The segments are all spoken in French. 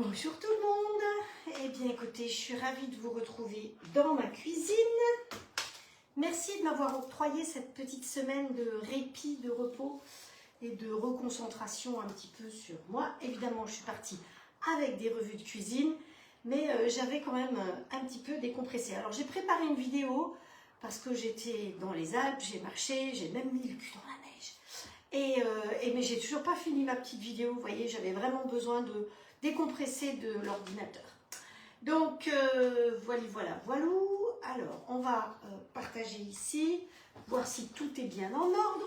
Bonjour tout le monde. Eh bien écoutez, je suis ravie de vous retrouver dans ma cuisine. Merci de m'avoir octroyé cette petite semaine de répit, de repos et de reconcentration un petit peu sur moi. Évidemment, je suis partie avec des revues de cuisine, mais j'avais quand même un petit peu décompressé. Alors j'ai préparé une vidéo parce que j'étais dans les Alpes, j'ai marché, j'ai même mis le cul dans la neige. Mais j'ai toujours pas fini ma petite vidéo, vous voyez, j'avais vraiment besoin de décompresser de l'ordinateur. Donc voilà. Alors on va partager ici, voir si tout est bien en ordre.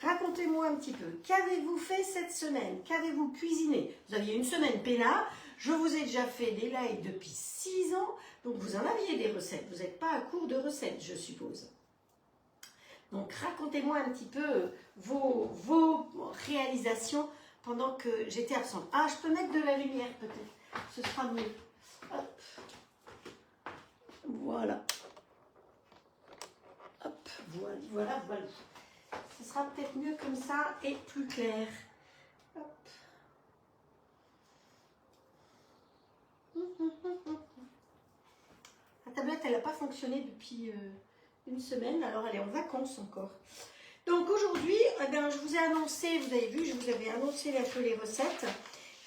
Racontez-moi un petit peu, qu'avez-vous fait cette semaine? Qu'avez-vous cuisiné? Vous aviez une semaine peinard, je vous ai déjà fait des lives depuis 6 ans, donc vous en aviez des recettes, vous n'êtes pas à court de recettes, je suppose. Donc racontez-moi un petit peu vos réalisations pendant que j'étais absente. Ah, je peux mettre de la lumière peut-être, ce sera mieux. Hop. Voilà. Hop, voilà. Ce sera peut-être mieux comme ça et plus clair. Hop. La tablette, elle n'a pas fonctionné depuis une semaine, alors elle est en vacances encore. Donc aujourd'hui, je vous ai annoncé, vous avez vu, je vous avais annoncé un peu les recettes.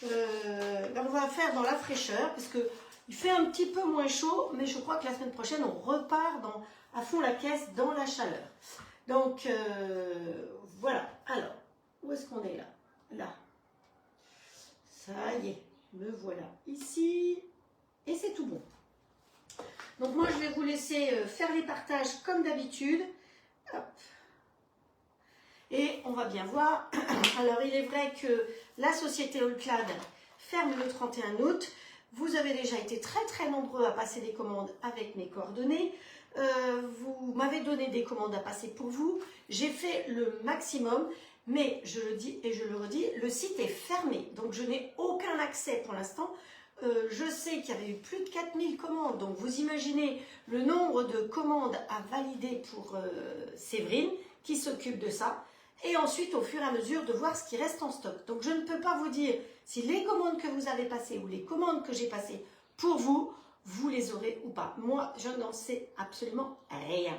On va faire dans la fraîcheur parce que il fait un petit peu moins chaud, mais je crois que la semaine prochaine, on repart à fond la caisse dans la chaleur. Donc voilà. Alors, où est-ce qu'on est là? Là. Ça y est, me voilà ici. Et c'est tout bon. Donc moi, je vais vous laisser faire les partages comme d'habitude. Hop. Et on va bien voir. Alors, il est vrai que la société Allclad ferme le 31 août. Vous avez déjà été très très nombreux à passer des commandes avec mes coordonnées. Vous m'avez donné des commandes à passer pour vous. J'ai fait le maximum, mais je le dis et je le redis, le site est fermé. Donc, je n'ai aucun accès pour l'instant. Je sais qu'il y avait eu plus de 4000 commandes. Donc, vous imaginez le nombre de commandes à valider pour Séverine qui s'occupe de ça. Et ensuite, au fur et à mesure, de voir ce qui reste en stock. Donc, je ne peux pas vous dire si les commandes que vous avez passées ou les commandes que j'ai passées pour vous, vous les aurez ou pas. Moi, je n'en sais absolument rien.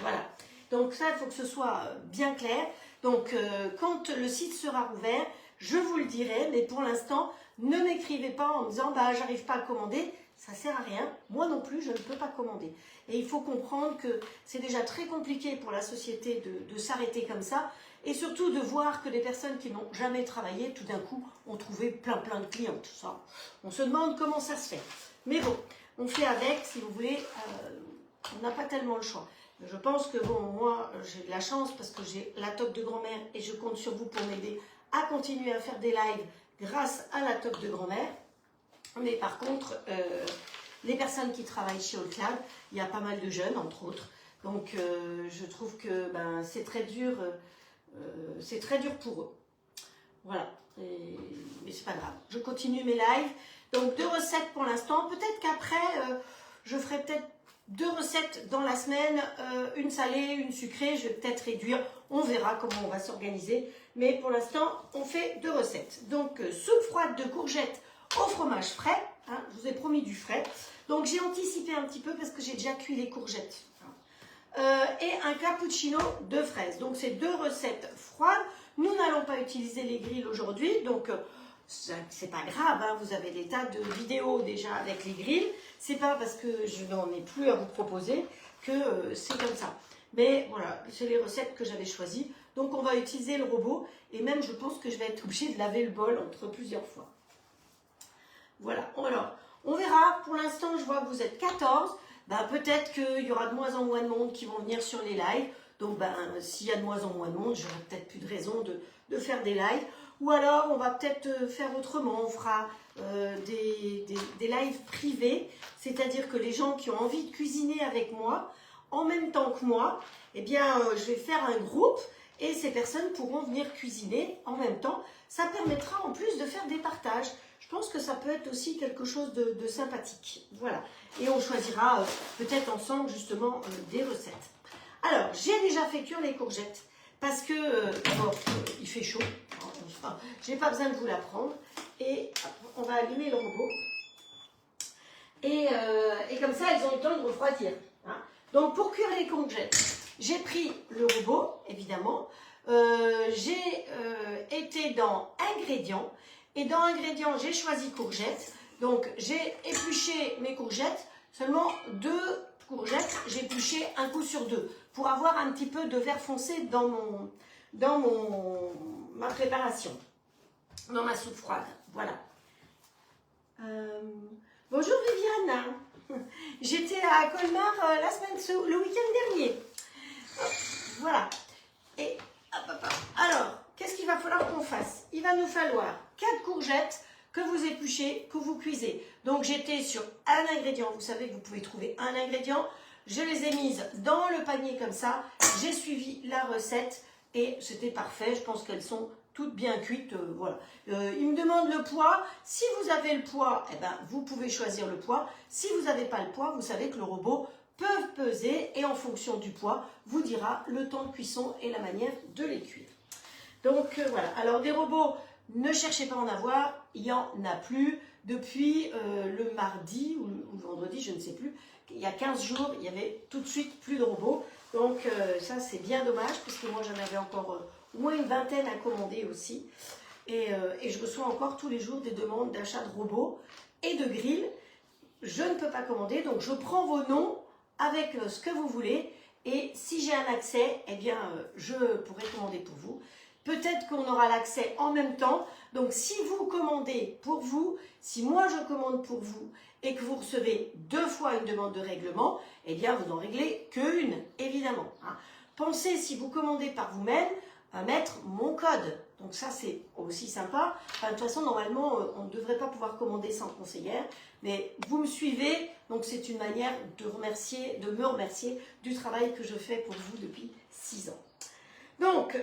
Voilà. Donc, ça, il faut que ce soit bien clair. Donc, quand le site sera rouvert, je vous le dirai. Mais pour l'instant, ne m'écrivez pas en me disant « j'arrive pas à commander ». Ça ne sert à rien. Moi non plus, je ne peux pas commander. Et il faut comprendre que c'est déjà très compliqué pour la société de s'arrêter comme ça. Et surtout de voir que des personnes qui n'ont jamais travaillé, tout d'un coup, ont trouvé plein de clientes. Ça, on se demande comment ça se fait. Mais bon, on fait avec, si vous voulez, on n'a pas tellement le choix. Je pense que bon, moi, j'ai de la chance parce que j'ai la toque de grand-mère et je compte sur vous pour m'aider à continuer à faire des lives grâce à la toque de grand-mère. Mais par contre, les personnes qui travaillent chez Allclad, il y a pas mal de jeunes, entre autres. Donc, je trouve que c'est très dur pour eux. Voilà. Mais c'est pas grave. Je continue mes lives. Donc, 2 recettes pour l'instant. Peut-être qu'après, je ferai peut-être 2 recettes dans la semaine. Une salée, une sucrée. Je vais peut-être réduire. On verra comment on va s'organiser. Mais pour l'instant, on fait 2 recettes. Donc, soupe froide de courgettes au fromage frais, hein, je vous ai promis du frais. Donc j'ai anticipé un petit peu parce que j'ai déjà cuit les courgettes. Et un cappuccino de fraises. Donc c'est 2 recettes froides. Nous n'allons pas utiliser les grilles aujourd'hui, donc c'est pas grave. Hein, vous avez des tas de vidéos déjà avec les grilles. C'est pas parce que je n'en ai plus à vous proposer que c'est comme ça. Mais voilà, c'est les recettes que j'avais choisies. Donc on va utiliser le robot et même je pense que je vais être obligée de laver le bol entre plusieurs fois. Voilà, alors, on verra. Pour l'instant, je vois que vous êtes 14. Peut-être qu'il y aura de moins en moins de monde qui vont venir sur les lives. Donc, s'il y a de moins en moins de monde, j'aurai peut-être plus de raison de faire des lives. Ou alors, on va peut-être faire autrement. On fera des lives privés. C'est-à-dire que les gens qui ont envie de cuisiner avec moi, en même temps que moi, eh bien, je vais faire un groupe. Et ces personnes pourront venir cuisiner en même temps. Ça permettra en plus de faire des partages. Je pense que ça peut être aussi quelque chose de sympathique. Voilà. Et on choisira peut-être ensemble justement des recettes. Alors, j'ai déjà fait cuire les courgettes parce que il fait chaud. On j'ai pas besoin de vous l'apprendre. Et hop, on va allumer le robot. Et comme ça, elles ont eu le temps de refroidir. Hein. Donc, pour cuire les courgettes, j'ai pris le robot, évidemment. J'ai été dans ingrédients. Et dans ingrédients, j'ai choisi courgettes. Donc, j'ai épluché mes courgettes. Seulement 2 courgettes, j'ai épluché un coup sur 2. Pour avoir un petit peu de vert foncé dans ma préparation. Dans ma soupe froide. Voilà. Bonjour Viviane. J'étais à Colmar le week-end dernier. Voilà. Et alors, qu'est-ce qu'il va falloir qu'on fasse? Il va nous falloir 4 courgettes que vous épluchez, que vous cuisez. Donc j'étais sur un ingrédient. Vous savez que vous pouvez trouver un ingrédient. Je les ai mises dans le panier comme ça. J'ai suivi la recette et c'était parfait. Je pense qu'elles sont toutes bien cuites. Voilà. Il me demande le poids. Si vous avez le poids, eh ben, vous pouvez choisir le poids. Si vous n'avez pas le poids, vous savez que le robot peut peser et en fonction du poids, vous dira le temps de cuisson et la manière de les cuire. Donc voilà. Alors des robots, ne cherchez pas à en avoir. Il n'y en a plus depuis le mardi ou le vendredi, je ne sais plus. Il y a 15 jours, il y avait tout de suite plus de robots. Donc ça, c'est bien dommage, puisque moi, j'en avais encore au moins une vingtaine à commander aussi. Et je reçois encore tous les jours des demandes d'achat de robots et de grilles. Je ne peux pas commander, donc je prends vos noms avec ce que vous voulez. Et si j'ai un accès, eh bien, je pourrai commander pour vous. Peut-être qu'on aura l'accès en même temps. Donc, si vous commandez pour vous, si moi je commande pour vous et que vous recevez 2 fois une demande de règlement, eh bien, vous n'en réglez qu'une, évidemment. Hein. Pensez, si vous commandez par vous-même, à mettre mon code. Donc, ça, c'est aussi sympa. Enfin, de toute façon, normalement, on ne devrait pas pouvoir commander sans conseillère. Mais vous me suivez, donc c'est une manière de me remercier du travail que je fais pour vous depuis 6 ans. Donc,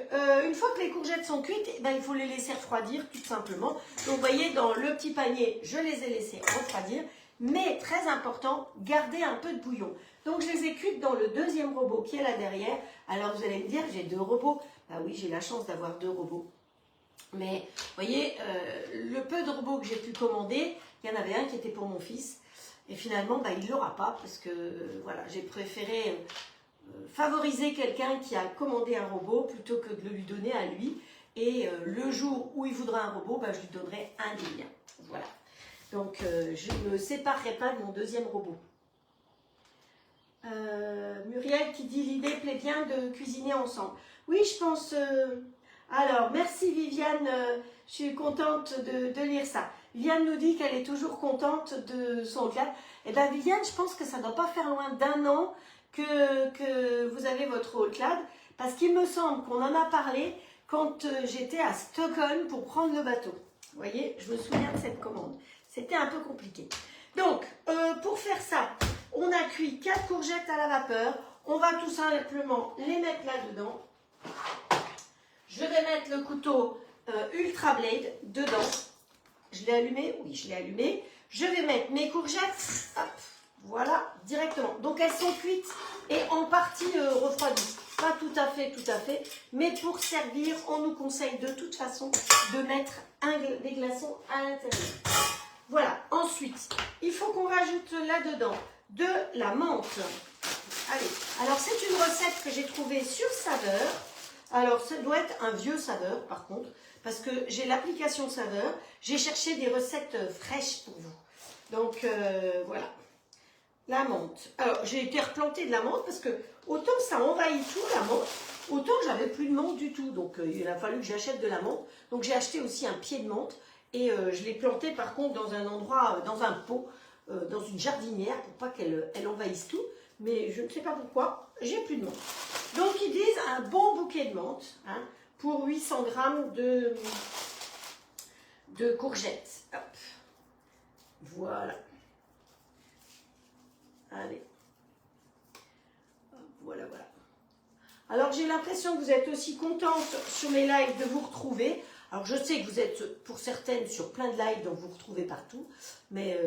une fois que les courgettes sont cuites, eh ben, il faut les laisser refroidir tout simplement. Donc, vous voyez, dans le petit panier, je les ai laissées refroidir. Mais, très important, gardez un peu de bouillon. Donc, je les ai cuites dans le deuxième robot qui est là derrière. Alors, vous allez me dire, j'ai 2 robots. Bah oui, j'ai la chance d'avoir 2 robots. Mais, vous voyez, le peu de robots que j'ai pu commander, il y en avait un qui était pour mon fils. Et finalement, bah, il ne l'aura pas parce que, voilà, j'ai préféré... favoriser quelqu'un qui a commandé un robot plutôt que de le lui donner à lui. Et le jour où il voudra un robot, ben, je lui donnerai un des miens. Voilà. Donc, je ne me séparerai pas de mon deuxième robot. Muriel qui dit l'idée plaît bien de cuisiner ensemble. Oui, je pense... Alors, merci Viviane, je suis contente de lire ça. Viviane nous dit qu'elle est toujours contente de son clade. Eh bien, Viviane, je pense que ça ne doit pas faire loin d'1 an que vous avez votre haut clad, parce qu'il me semble qu'on en a parlé quand j'étais à Stockholm pour prendre le bateau. Vous voyez, je me souviens de cette commande. C'était un peu compliqué. Donc, pour faire ça, on a cuit 4 courgettes à la vapeur. On va tout simplement les mettre là-dedans. Je vais mettre le couteau Ultra Blade dedans. Je l'ai allumé? Oui, je l'ai allumé. Je vais mettre mes courgettes. Hop. Voilà, directement. Donc, elles sont cuites et en partie refroidies. Pas tout à fait. Mais pour servir, on nous conseille de toute façon de mettre des glaçons à l'intérieur. Voilà. Ensuite, il faut qu'on rajoute là-dedans de la menthe. Allez. Alors, c'est une recette que j'ai trouvée sur Saveur. Alors, ça doit être un vieux Saveur, par contre, parce que j'ai l'application Saveur. J'ai cherché des recettes fraîches pour vous. Donc, voilà. La menthe. Alors, j'ai été replantée de la menthe parce que autant ça envahit tout, la menthe, autant j'avais plus de menthe du tout. Donc, il a fallu que j'achète de la menthe. Donc, j'ai acheté aussi un pied de menthe et je l'ai plantée par contre dans un endroit, dans un pot, dans une jardinière pour pas qu'elle envahisse tout. Mais je ne sais pas pourquoi, j'ai plus de menthe. Donc, ils disent un bon bouquet de menthe hein, pour 800 grammes de courgettes. Hop. Voilà. Allez, voilà. Alors, j'ai l'impression que vous êtes aussi contente sur mes lives de vous retrouver. Alors, je sais que vous êtes, pour certaines, sur plein de lives, donc vous vous retrouvez partout. Mais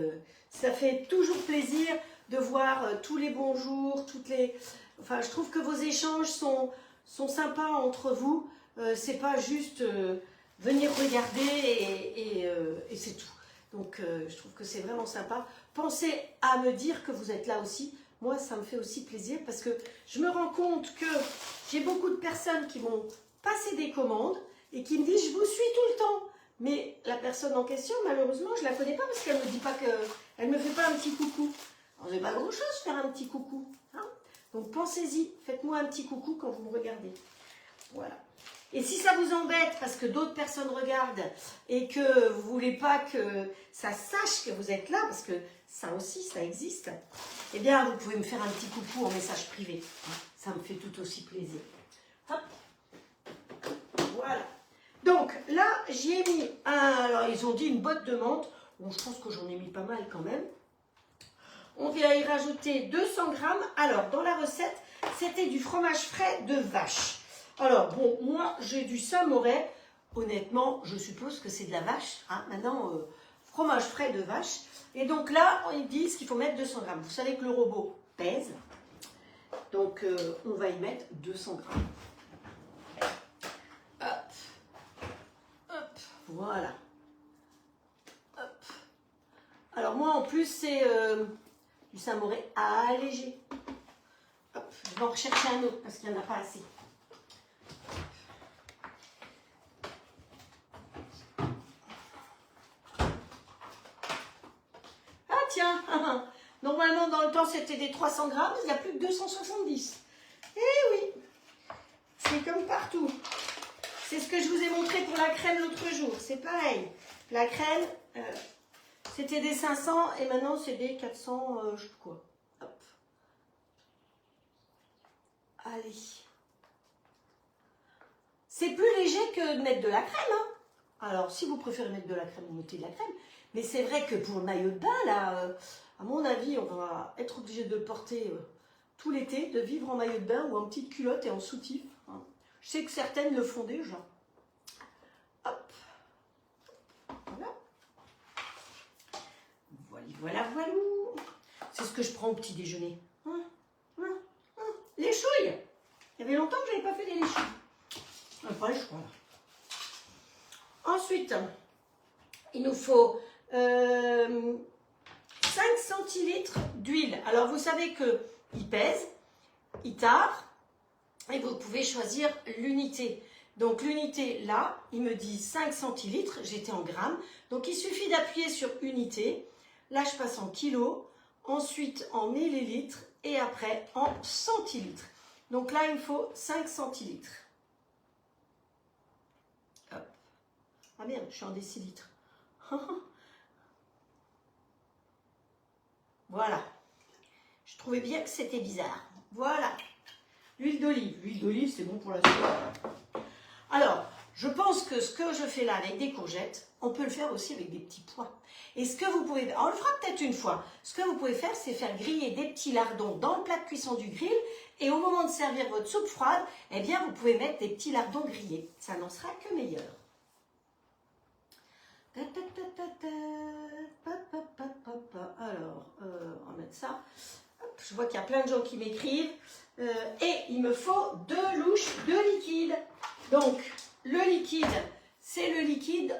ça fait toujours plaisir de voir tous les bonjours, Enfin, je trouve que vos échanges sont sympas entre vous. C'est pas juste venir regarder et c'est tout. Donc, je trouve que c'est vraiment sympa. Pensez à me dire que vous êtes là aussi. Moi, ça me fait aussi plaisir parce que je me rends compte que j'ai beaucoup de personnes qui vont passer des commandes et qui me disent « je vous suis tout le temps ». Mais la personne en question, malheureusement, je ne la connais pas parce qu'elle ne me dit pas que... Elle ne me fait pas un petit coucou. Alors, j'ai pas grand-chose faire un petit coucou. Hein. Donc, pensez-y. Faites-moi un petit coucou quand vous me regardez. Voilà. Et si ça vous embête parce que d'autres personnes regardent et que vous ne voulez pas que ça sache que vous êtes là, parce que ça aussi, ça existe, eh bien, vous pouvez me faire un petit coucou en message privé. Ça me fait tout aussi plaisir. Hop. Voilà. Donc, là, j'y ai mis alors, ils ont dit une botte de menthe. Bon, je pense que j'en ai mis pas mal quand même. On vient y rajouter 200 grammes. Alors, dans la recette, c'était du fromage frais de vache. Alors, bon, moi, j'ai du Saint-Moret. Honnêtement, je suppose que c'est de la vache. Hein. Maintenant, fromage frais de vache. Et donc là, ils disent qu'il faut mettre 200 grammes. Vous savez que le robot pèse. Donc, on va y mettre 200 grammes. Hop. Hop. Voilà. Hop. Alors, moi, en plus, c'est du Saint-Moret allégé. Hop. Je vais en rechercher un autre parce qu'il n'y en a pas assez. Tiens, normalement dans le temps c'était des 300 grammes, il n'y a plus que 270. Eh oui, c'est comme partout. C'est ce que je vous ai montré pour la crème l'autre jour, c'est pareil. La crème, c'était des 500 et maintenant c'est des 400, je sais pas quoi. Hop. Allez. C'est plus léger que de mettre de la crème. Hein. Alors, si vous préférez mettre de la crème, vous mettez de la crème. Mais c'est vrai que pour le maillot de bain, là, à mon avis, on va être obligé de le porter tout l'été, de vivre en maillot de bain ou en petite culotte et en soutif. Hein. Je sais que certaines le font déjà. Hop. Voilà. Voilà, voilà. C'est ce que je prends au petit déjeuner. Les chouilles. Il y avait longtemps que je n'avais pas fait des chouilles. Pas les choix. Ensuite, il nous faut 5 centilitres d'huile. Alors, vous savez qu'il pèse, il tare, et vous pouvez choisir l'unité. Donc, l'unité, là, il me dit 5 centilitres, j'étais en grammes. Donc, il suffit d'appuyer sur unité. Là, je passe en kilos, ensuite en millilitres, et après en centilitres. Donc là, il me faut 5 centilitres. Hop. Ah merde, je suis en décilitres. Voilà. Je trouvais bien que c'était bizarre. Voilà. L'huile d'olive. L'huile d'olive, c'est bon pour la soupe. Alors, je pense que ce que je fais là avec des courgettes, on peut le faire aussi avec des petits pois. Et ce que vous pouvez... On le fera peut-être une fois. Ce que vous pouvez faire, c'est faire griller des petits lardons dans le plat de cuisson du grill. Et au moment de servir votre soupe froide, eh bien, vous pouvez mettre des petits lardons grillés. Ça n'en sera que meilleur. Alors, on va mettre ça. Hop, je vois qu'il y a plein de gens qui m'écrivent. Et il me faut 2 louches de liquide. Donc, le liquide, c'est le liquide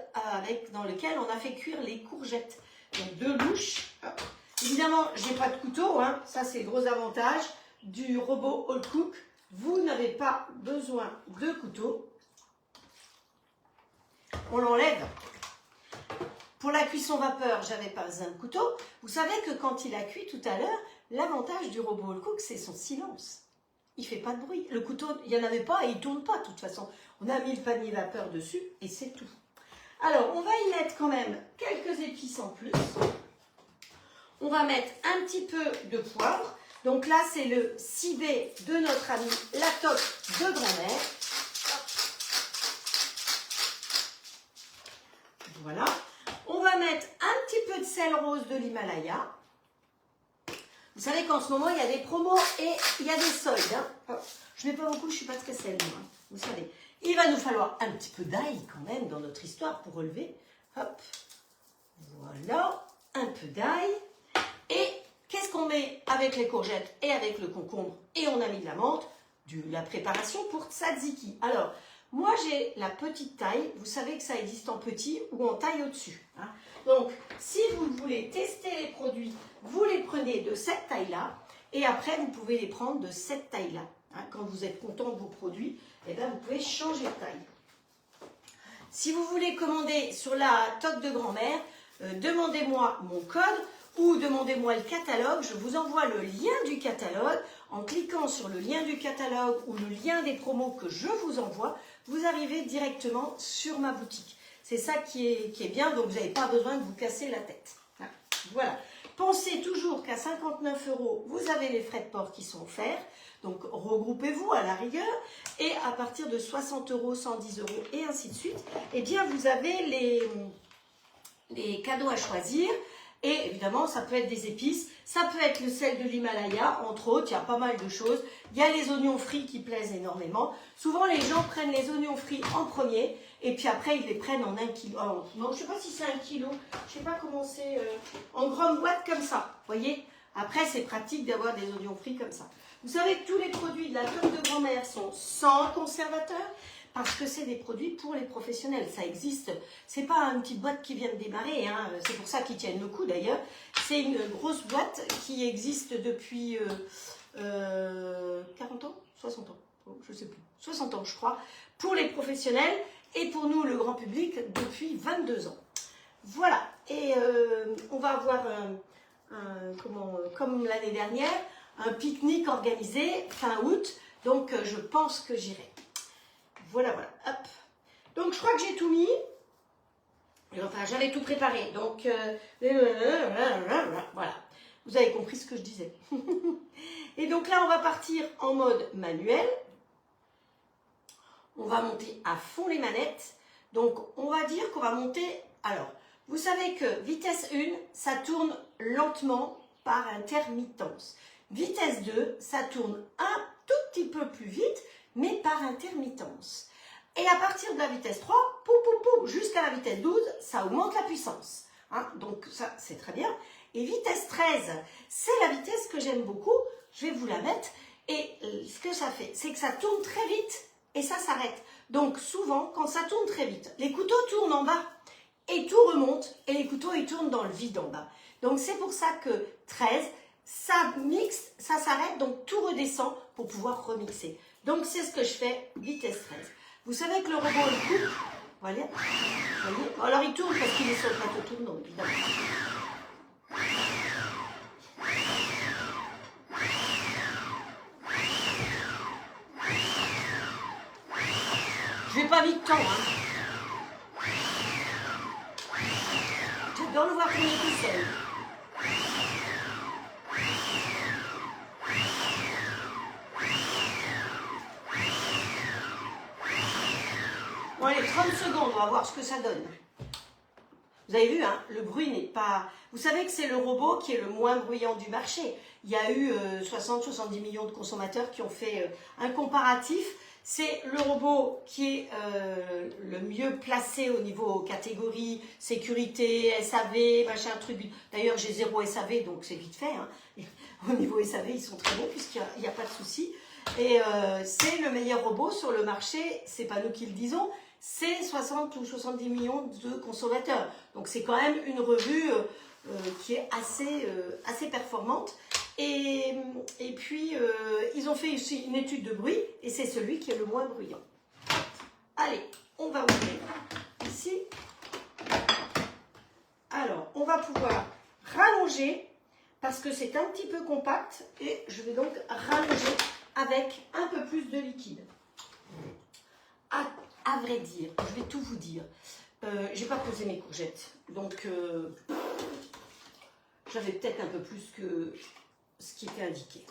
dans lequel on a fait cuire les courgettes. Donc, 2 louches. Hop. Évidemment, je n'ai pas de couteau. Hein. Ça, c'est le gros avantage du robot All Cook. Vous n'avez pas besoin de couteau. On l'enlève. Pour la cuisson vapeur, j'avais pas besoin de couteau. Vous savez que quand il a cuit tout à l'heure, l'avantage du robot All Cook, c'est son silence. Il ne fait pas de bruit. Le couteau, il n'y en avait pas et il ne tourne pas de toute façon. On a mis le panier vapeur dessus et c'est tout. Alors, on va y mettre quand même quelques épices en plus. On va mettre un petit peu de poivre. Donc là, c'est le cibé de notre ami la toque de grand-mère. Voilà. On va mettre un petit peu de sel rose de l'Himalaya. Vous savez qu'en ce moment, il y a des promos et il y a des soldes. Hein. Je ne mets pas beaucoup, je ne suis pas très sel, moi. Vous savez. Il va nous falloir un petit peu d'ail quand même dans notre histoire pour relever. Hop. Voilà. Un peu d'ail. Et qu'est-ce qu'on met avec les courgettes et avec le concombre? Et on a mis de la menthe, de la préparation pour tzatziki. Alors, Moi, j'ai la petite taille. Vous savez que ça existe en petit ou en taille au-dessus. Hein. Donc, si vous voulez tester les produits, vous les prenez de cette taille-là. Et après, vous pouvez les prendre de cette taille-là. Hein. Quand vous êtes content de vos produits, eh bien, vous pouvez changer de taille. Si vous voulez commander sur la toque de grand-mère, demandez-moi mon code ou demandez-moi le catalogue. Je vous envoie le lien du catalogue. En cliquant sur le lien du catalogue ou le lien des promos que je vous envoie, vous arrivez directement sur ma boutique. C'est ça qui est bien, donc vous n'avez pas besoin de vous casser la tête. Voilà. Pensez toujours qu'à 59 €, vous avez les frais de port qui sont offerts. Donc regroupez-vous à la rigueur. Et à partir de 60 €, 110 € et ainsi de suite, eh bien vous avez les cadeaux à choisir. Et évidemment, ça peut être des épices, ça peut être le sel de l'Himalaya, entre autres, il y a pas mal de choses. Il y a les oignons frits qui plaisent énormément. Souvent, les gens prennent les oignons frits en premier, et puis après, ils les prennent en 1 kg. Oh, non, je ne sais pas si c'est 1 kg, je ne sais pas comment c'est, en grande boîte comme ça, vous voyez. Après, c'est pratique d'avoir des oignons frits comme ça. Vous savez que tous les produits de la toque de grand-mère sont sans conservateur, parce que c'est des produits pour les professionnels. Ça existe. C'est pas une petite boîte qui vient de démarrer. Hein. C'est pour ça qu'ils tiennent le coup d'ailleurs. C'est une grosse boîte qui existe depuis 40 ans 60 ans, je sais plus. 60 ans, je crois, pour les professionnels et pour nous, le grand public, depuis 22 ans. Voilà. Et on va avoir comme l'année dernière, un pique-nique organisé fin août. Donc, je pense que j'irai. Voilà, voilà, hop. Donc, je crois que j'ai tout mis. Enfin, j'avais tout préparé. Donc, voilà. Vous avez compris ce que je disais. Et donc là, on va partir en mode manuel. On va monter à fond les manettes. Donc, on va dire qu'on va monter... Alors, vous savez que vitesse 1, ça tourne lentement par intermittence. Vitesse 2, ça tourne un tout petit peu plus vite, mais par intermittence. Et à partir de la vitesse 3, poum, poum, poum, jusqu'à la vitesse 12, ça augmente la puissance. Hein, donc ça, c'est très bien. Et vitesse 13, c'est la vitesse que j'aime beaucoup. Je vais vous la mettre. Et ce que ça fait, c'est que ça tourne très vite et ça s'arrête. Donc souvent, quand ça tourne très vite, les couteaux tournent en bas et tout remonte et les couteaux, ils tournent dans le vide en bas. Donc c'est pour ça que 13, ça mixe, ça s'arrête, donc tout redescend pour pouvoir remixer. Donc c'est ce que je fais, vitesse 13. Vous savez que le robot, il coupe. Voilà. Vous voyez ? Alors il tourne parce qu'il est sur le plateau tournant, évidemment. Je vais pas vite tant, hein. J'adore le voir tourner tout seul. Bon allez, 30 secondes, on va voir ce que ça donne. Vous avez vu, hein, le bruit n'est pas... Vous savez que c'est le robot qui est le moins bruyant du marché. Il y a eu 60-70 millions de consommateurs qui ont fait un comparatif. C'est le robot qui est le mieux placé au niveau catégorie, sécurité, SAV, machin, truc. D'ailleurs, j'ai 0 SAV, donc c'est vite fait. Hein. Au niveau SAV, ils sont très bons puisqu'il n'y a pas de souci. Et c'est le meilleur robot sur le marché, c'est pas nous qui le disons, c'est 60 ou 70 millions de consommateurs. Donc c'est quand même une revue qui est assez performante. Et puis, ils ont fait aussi une étude de bruit, et c'est celui qui est le moins bruyant. Allez, on va ouvrir ici. Alors, on va pouvoir rallonger, parce que c'est un petit peu compact, et je vais donc rallonger avec un peu plus de liquide. À vrai dire, je vais tout vous dire. J'ai pas posé mes courgettes, donc j'avais peut-être un peu plus que ce qui était indiqué.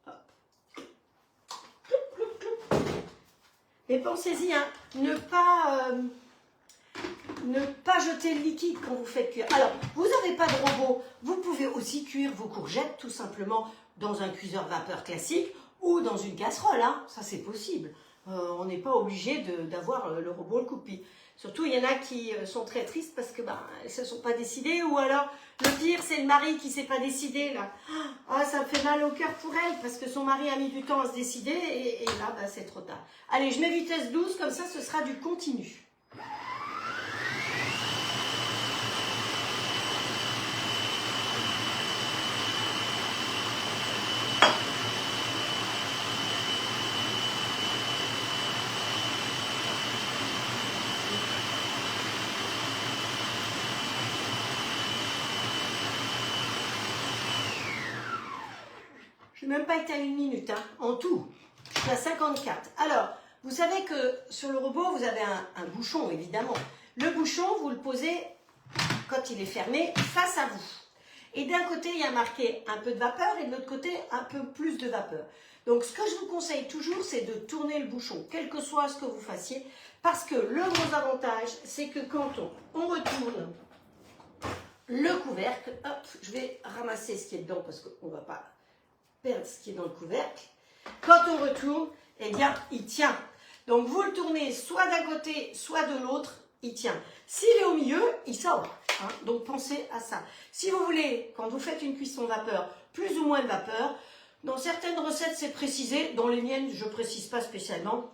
Hop. Mais pensez-y, hein, ne pas jeter le liquide quand vous faites cuire. Alors, vous n'avez pas de robot, vous pouvez aussi cuire vos courgettes tout simplement dans un cuiseur vapeur classique ou dans une casserole, hein. Ça c'est possible. On n'est pas obligé d'avoir le robot le coupe-pie. Surtout, il y en a qui sont très tristes parce que elles ne se sont pas décidées. Ou alors, le pire, c'est le mari qui ne s'est pas décidé. Là. Ah, ça me fait mal au cœur pour elle parce que son mari a mis du temps à se décider. Et là, c'est trop tard. Allez, je mets vitesse 12, comme ça, ce sera du continu. Je n'ai même pas été à 1 minute, hein, en tout. Je suis à 54. Alors, vous savez que sur le robot, vous avez un bouchon, évidemment. Le bouchon, vous le posez, quand il est fermé, face à vous. Et d'un côté, il y a marqué un peu de vapeur et de l'autre côté, un peu plus de vapeur. Donc, ce que je vous conseille toujours, c'est de tourner le bouchon, quel que soit ce que vous fassiez. Parce que le gros avantage, c'est que quand on retourne le couvercle, hop, je vais ramasser ce qui est dedans parce qu'on ne va pas perdre ce qui est dans le couvercle. Quand on retourne, eh bien, il tient. Donc, vous le tournez soit d'un côté, soit de l'autre, il tient. S'il est au milieu, il sort. Hein, donc, pensez à ça. Si vous voulez, quand vous faites une cuisson vapeur, plus ou moins de vapeur, dans certaines recettes, c'est précisé. Dans les miennes, je ne précise pas spécialement.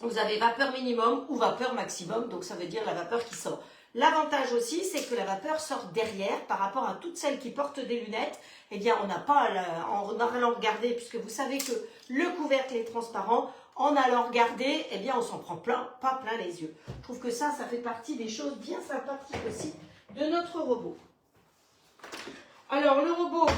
Vous avez vapeur minimum ou vapeur maximum. Donc, ça veut dire la vapeur qui sort. L'avantage aussi, c'est que la vapeur sort derrière par rapport à toutes celles qui portent des lunettes. Eh bien, on n'a pas en allant regarder, puisque vous savez que le couvercle est transparent. En allant regarder, eh bien, on s'en prend pas plein les yeux. Je trouve que ça fait partie des choses bien sympathiques aussi de notre robot. Alors, le robot,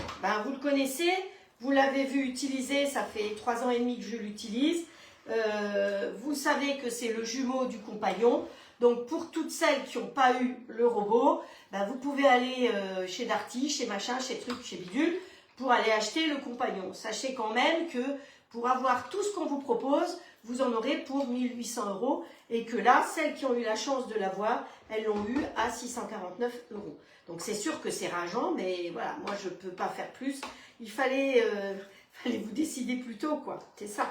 vous le connaissez, vous l'avez vu utiliser, ça fait 3 ans et demi que je l'utilise. Vous savez que c'est le jumeau du compagnon. Donc, pour toutes celles qui n'ont pas eu le robot, vous pouvez aller chez Darty, chez machin, chez truc, chez bidule, pour aller acheter le compagnon. Sachez quand même que pour avoir tout ce qu'on vous propose, vous en aurez pour 1 800 € et que là, celles qui ont eu la chance de l'avoir, elles l'ont eu à 649 €. Donc, c'est sûr que c'est rageant, mais voilà, moi, je ne peux pas faire plus. Il fallait vous décider plus tôt, quoi. C'est ça.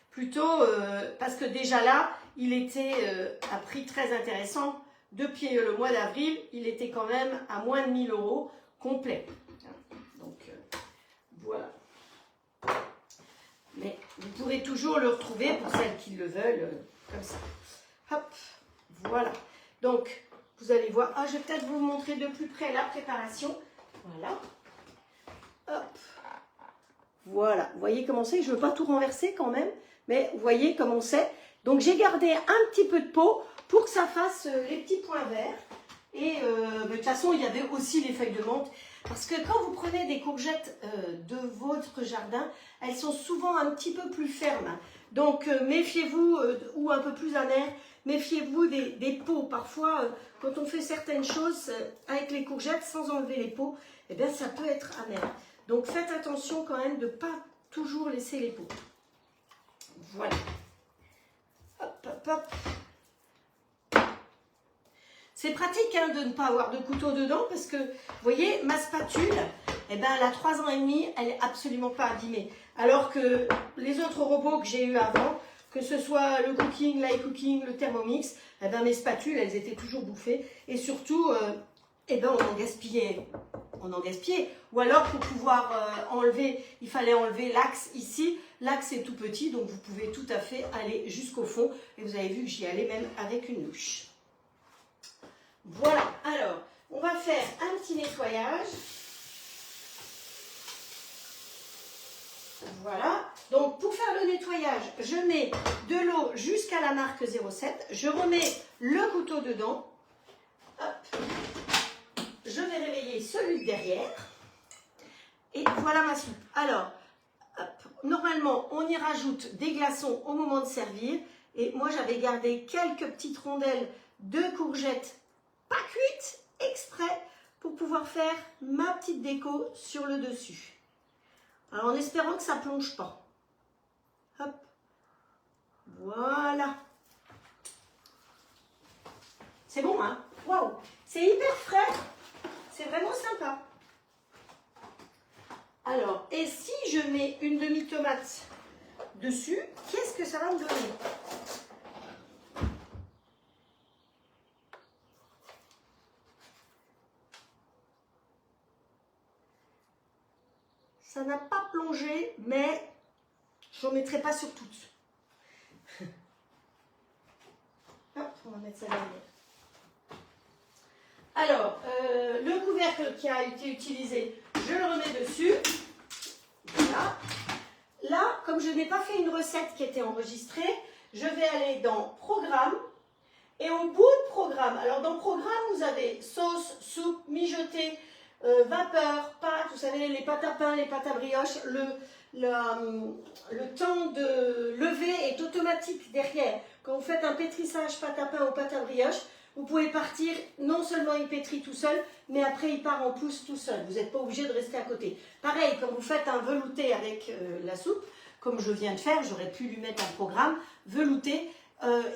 Plutôt parce que déjà là, il était à prix très intéressant. Depuis le mois d'avril, il était quand même à moins de 1 000 € complet. Donc voilà. Mais vous pourrez toujours le retrouver pour celles qui le veulent, comme ça. Hop, voilà. Donc, vous allez voir. Ah, je vais peut-être vous montrer de plus près la préparation. Voilà. Hop. Voilà. Vous voyez comment c'est? Je ne veux pas tout renverser quand même. Mais vous voyez comment c'est. Donc, j'ai gardé un petit peu de peau pour que ça fasse les petits points verts. Et de toute façon, il y avait aussi les feuilles de menthe. Parce que quand vous prenez des courgettes de votre jardin, elles sont souvent un petit peu plus fermes. Donc, méfiez-vous, ou un peu plus amères, méfiez-vous des peaux. Parfois, quand on fait certaines choses avec les courgettes sans enlever les peaux, eh bien, ça peut être amer. Donc, faites attention quand même de ne pas toujours laisser les peaux. Voilà. Hop, hop, hop. C'est pratique de ne pas avoir de couteau dedans parce que, vous voyez, ma spatule, elle a 3 ans et demi, elle n'est absolument pas abîmée. Alors que les autres robots que j'ai eu avant, que ce soit le Cooking, l'iCooking, le Thermomix, mes spatules, elles étaient toujours bouffées. Et surtout, on en gaspillait. Ou alors, pour pouvoir enlever, il fallait enlever l'axe ici. L'axe est tout petit, donc vous pouvez tout à fait aller jusqu'au fond. Et vous avez vu que j'y allais même avec une louche. Voilà, alors, on va faire un petit nettoyage. Voilà, donc pour faire le nettoyage, je mets de l'eau jusqu'à la marque 07. Je remets le couteau dedans. Hop. Je vais réveiller celui de derrière. Et voilà ma soupe. Alors, hop, normalement, on y rajoute des glaçons au moment de servir. Et moi, j'avais gardé quelques petites rondelles de courgettes pas cuites, exprès, pour pouvoir faire ma petite déco sur le dessus. Alors, en espérant que ça ne plonge pas. Hop. Voilà. C'est bon, hein? Waouh! C'est hyper frais. C'est vraiment sympa. Alors, et si je mets une demi-tomate dessus, qu'est-ce que ça va me donner? Ça n'a pas plongé, mais je n'en mettrai pas sur toutes. Hop, on va mettre ça derrière. Alors, le couvercle qui a été utilisé, je le remets dessus. Voilà. Là, comme je n'ai pas fait une recette qui était enregistrée, je vais aller dans Programme. Et au bout de Programme, alors dans Programme, vous avez sauce, soupe, mijoter, vapeur, pâte, vous savez, les pâtes à pain, les pâtes à brioche, le temps de lever est automatique derrière. Quand vous faites un pétrissage pâte à pain ou pâte à brioche, vous pouvez partir, non seulement il pétrit tout seul, mais après il part en pousse tout seul. Vous n'êtes pas obligé de rester à côté. Pareil, quand vous faites un velouté avec la soupe, comme je viens de faire, j'aurais pu lui mettre un programme, velouté,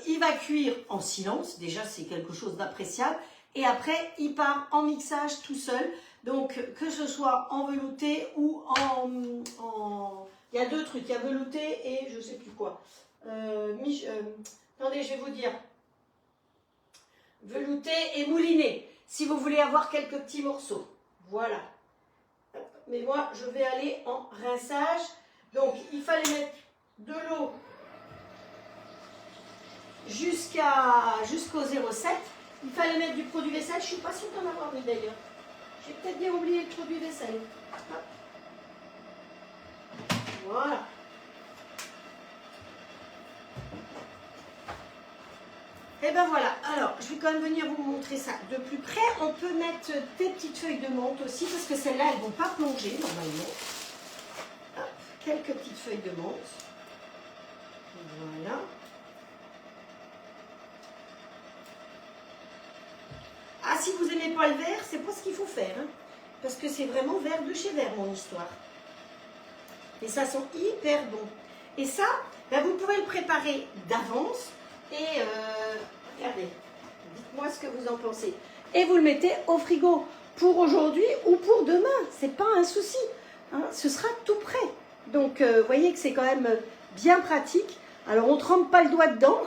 il va cuire en silence, déjà c'est quelque chose d'appréciable, et après il part en mixage tout seul. Donc que ce soit en velouté ou il y a deux trucs, il y a velouté et je ne sais plus quoi. Attendez, je vais vous dire. Velouté et mouliné, si vous voulez avoir quelques petits morceaux. Voilà. Mais moi, je vais aller en rinçage. Donc, il fallait mettre de l'eau jusqu'au 0,7. Il fallait mettre du produit vaisselle. Je ne suis pas sûre d'en avoir mis d'ailleurs. J'ai peut-être bien oublié le produit vaisselle. Hop. Voilà. Et ben voilà, alors je vais quand même venir vous montrer ça de plus près. On peut mettre des petites feuilles de menthe aussi, parce que celles-là, elles ne vont pas plonger normalement. Hop, quelques petites feuilles de menthe. Voilà. Ah, si vous n'aimez pas le vert, c'est pas ce qu'il faut faire. Hein, parce que c'est vraiment vert de chez vert, mon histoire. Et ça sent hyper bon. Et ça, ben, vous pouvez le préparer d'avance. Et regardez, dites-moi ce que vous en pensez. Et vous le mettez au frigo pour aujourd'hui ou pour demain. C'est pas un souci. Hein, ce sera tout prêt. Donc, vous voyez que c'est quand même bien pratique. Alors, on ne trempe pas le doigt dedans.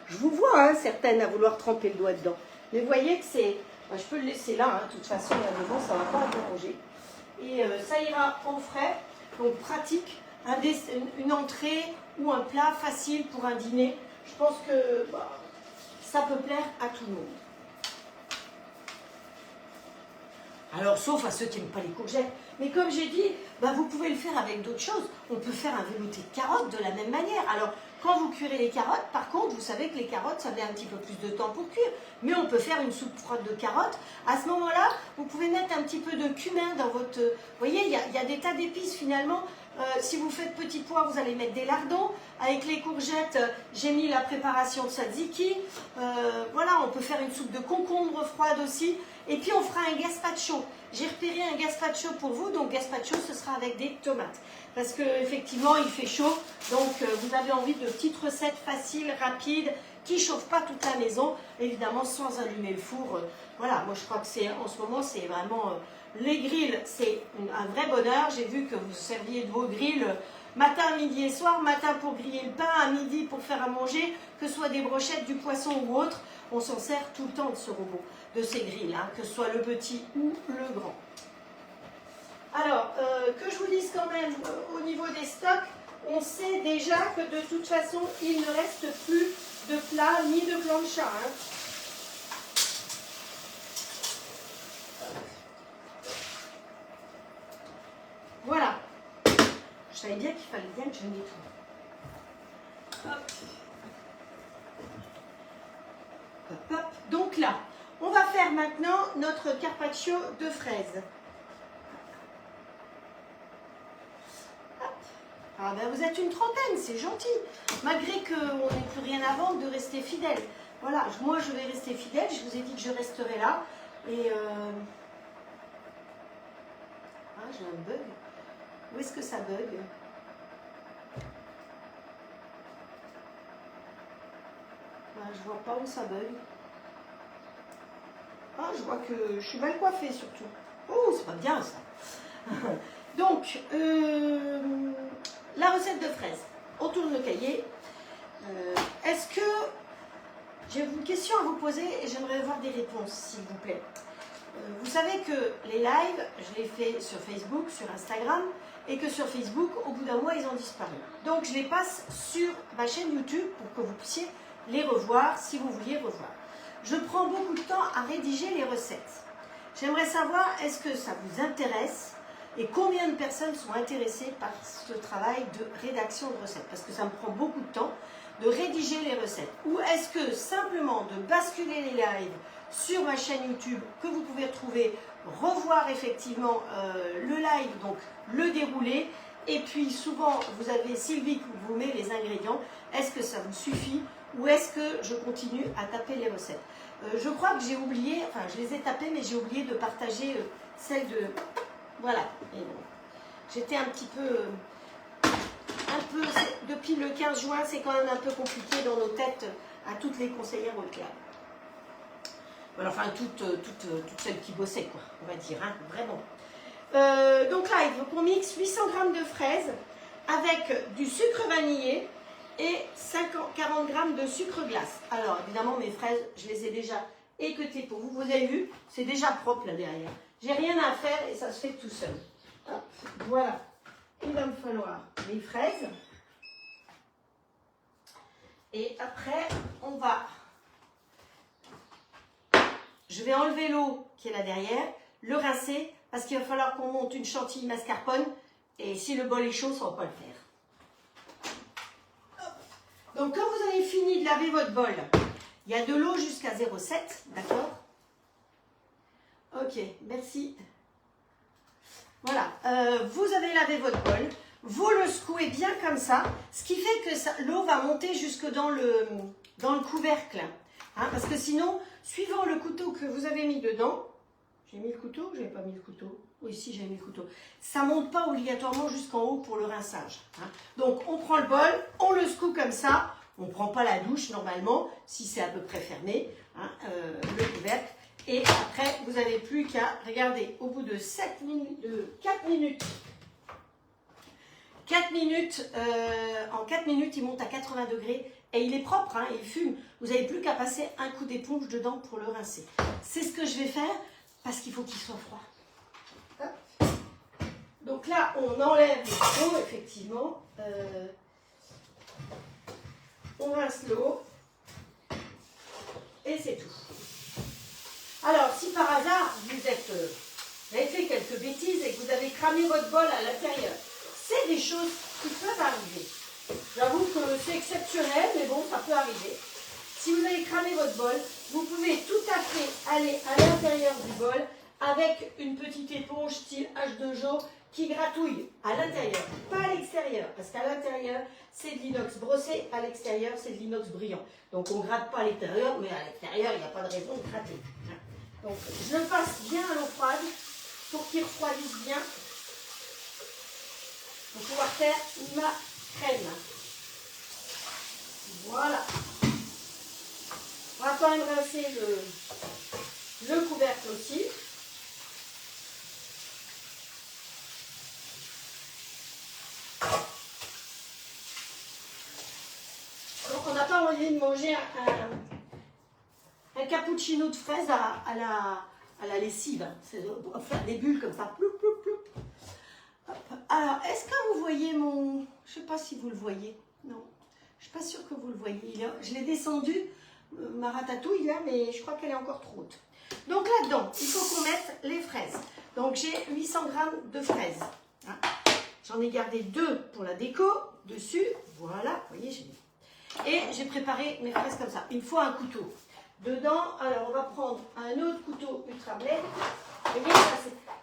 Je vous vois, hein, certaines à vouloir tremper le doigt dedans. Mais vous voyez que c'est... Je peux le laisser là. Hein, de toute façon, là devant, ça ne va pas déranger. Et ça ira en frais. Donc, pratique. Une entrée ou un plat facile pour un dîner. Je pense que ça peut plaire à tout le monde. Alors, sauf à ceux qui n'aiment pas les courgettes. Mais comme j'ai dit, vous pouvez le faire avec d'autres choses. On peut faire un velouté de carottes de la même manière. Alors, quand vous cuirez les carottes, par contre, vous savez que les carottes, ça met un petit peu plus de temps pour cuire. Mais on peut faire une soupe froide de carottes. À ce moment-là, vous pouvez mettre un petit peu de cumin dans votre... Vous voyez, il y a des tas d'épices finalement. Si vous faites petit pois, vous allez mettre des lardons. Avec les courgettes, j'ai mis la préparation de tzatziki. Voilà, on peut faire une soupe de concombre froide aussi. Et puis on fera un gazpacho. J'ai repéré un gazpacho pour vous. Donc gazpacho, ce sera avec des tomates. Parce qu'effectivement, il fait chaud. Donc vous avez envie de petites recettes faciles, rapides, qui ne chauffent pas toute la maison. Évidemment, sans allumer le four. Voilà, moi je crois que c'est en ce moment, c'est vraiment... les grilles, c'est un vrai bonheur. J'ai vu que vous serviez de vos grilles matin, midi et soir. Matin pour griller le pain, à midi pour faire à manger, que ce soit des brochettes, du poisson ou autre. On s'en sert tout le temps de ce robot, de ces grilles, hein, que ce soit le petit ou le grand. Alors, que je vous dise quand même, au niveau des stocks, on sait déjà que de toute façon, il ne reste plus de plats ni de plancha. Hein. Voilà. Je savais bien qu'il fallait bien que je nettoie. Hop. Hop, hop. Donc là, on va faire maintenant notre carpaccio de fraises. Hop. Ah ben vous êtes une trentaine, c'est gentil. Malgré qu'on n'ait plus rien à vendre, de rester fidèle. Voilà, moi je vais rester fidèle. Je vous ai dit que je resterai là. Et ah, j'ai un bug. Où est-ce que ça bug? Ah, je vois pas où ça bug. Ah, je vois que je suis mal coiffée surtout. Oh, c'est pas bien ça. Donc, la recette de fraises. On tourne le cahier. Est-ce que... J'ai une question à vous poser et j'aimerais avoir des réponses, s'il vous plaît. Vous savez que les lives, je les fais sur Facebook, sur Instagram, et que sur Facebook, au bout d'un mois, ils ont disparu. Donc, je les passe sur ma chaîne YouTube pour que vous puissiez les revoir si vous vouliez revoir. Je prends beaucoup de temps à rédiger les recettes. J'aimerais savoir, est-ce que ça vous intéresse et combien de personnes sont intéressées par ce travail de rédaction de recettes? Parce que ça me prend beaucoup de temps de rédiger les recettes. Ou est-ce que simplement de basculer les lives sur ma chaîne YouTube que vous pouvez retrouver, revoir effectivement le live, donc le déroulé, et puis souvent vous avez Sylvie qui vous met les ingrédients. Est-ce que ça vous suffit ou est-ce que je continue à taper les recettes? Je crois que j'ai oublié, enfin je les ai tapées, mais j'ai oublié de partager celle de... Voilà. Et bon, j'étais un peu, depuis le 15 juin, c'est quand même un peu compliqué dans nos têtes à toutes les conseillères au club. Voilà, enfin, toutes celles qui bossaient, quoi, on va dire, hein, vraiment. Donc là, il faut qu'on mixe 800 g de fraises avec du sucre vanillé et 40 g de sucre glace. Alors, évidemment, mes fraises, je les ai déjà équeutées pour vous. Vous avez vu, c'est déjà propre là derrière. J'ai rien à faire et ça se fait tout seul. Hop, voilà. Il va me falloir mes fraises. Et après, je vais enlever l'eau qui est là derrière, le rincer, parce qu'il va falloir qu'on monte une chantilly mascarpone. Et si le bol est chaud, ça ne va pas le faire. Hop. Donc, quand vous avez fini de laver votre bol, il y a de l'eau jusqu'à 0,7, d'accord? Ok, merci. Voilà, vous avez lavé votre bol, vous le secouez bien comme ça, ce qui fait que l'eau va monter jusque dans le couvercle. Hein, parce que sinon, suivant le couteau que vous avez mis dedans, j'ai mis le couteau ou j'ai pas mis le couteau? Oui, si, j'ai mis le couteau. Ça ne monte pas obligatoirement jusqu'en haut pour le rinçage. Hein. Donc, on prend le bol, on le secoue comme ça. On ne prend pas la douche normalement, si c'est à peu près fermé, hein, le couvercle. Et après, vous n'avez plus qu'à, regardez, au bout de 4 minutes, en 4 minutes, il monte à 80 degrés et il est propre, hein, il fume. Vous n'avez plus qu'à passer un coup d'éponge dedans pour le rincer. C'est ce que je vais faire parce qu'il faut qu'il soit froid. Hop. Donc là, on enlève l'eau, effectivement. On rince l'eau et c'est tout. Alors, si par hasard, vous avez fait quelques bêtises et que vous avez cramé votre bol à l'intérieur, c'est des choses qui peuvent arriver. J'avoue que c'est exceptionnel, mais bon, ça peut arriver. Si vous avez cramé votre bol, vous pouvez tout à fait aller à l'intérieur du bol avec une petite éponge style H2O qui gratouille à l'intérieur, pas à l'extérieur, parce qu'à l'intérieur, c'est de l'inox brossé, à l'extérieur, c'est de l'inox brillant. Donc, on ne gratte pas à l'intérieur, mais à l'extérieur, il n'y a pas de raison de gratter. Donc, je le passe bien à l'eau froide pour qu'il refroidisse bien pour pouvoir faire ma crème. Voilà. On va quand même rincer le couvercle aussi. Donc, on n'a pas envie de manger un cappuccino de fraise à la lessive. C'est faire des bulles comme ça. Ploup, ploup, ploup. Alors, est-ce que vous voyez mon... Je ne sais pas si vous le voyez. Non, je ne suis pas sûre que vous le voyez. Je l'ai descendu, ma ratatouille là, mais je crois qu'elle est encore trop haute. Donc là-dedans, il faut qu'on mette les fraises. Donc j'ai 800 g de fraises. Hein. J'en ai gardé 2 pour la déco dessus. Voilà, vous voyez, j'ai mis. Et j'ai préparé mes fraises comme ça. Il me faut un couteau. Dedans, alors on va prendre un autre couteau Ultra Blade. Vous voyez,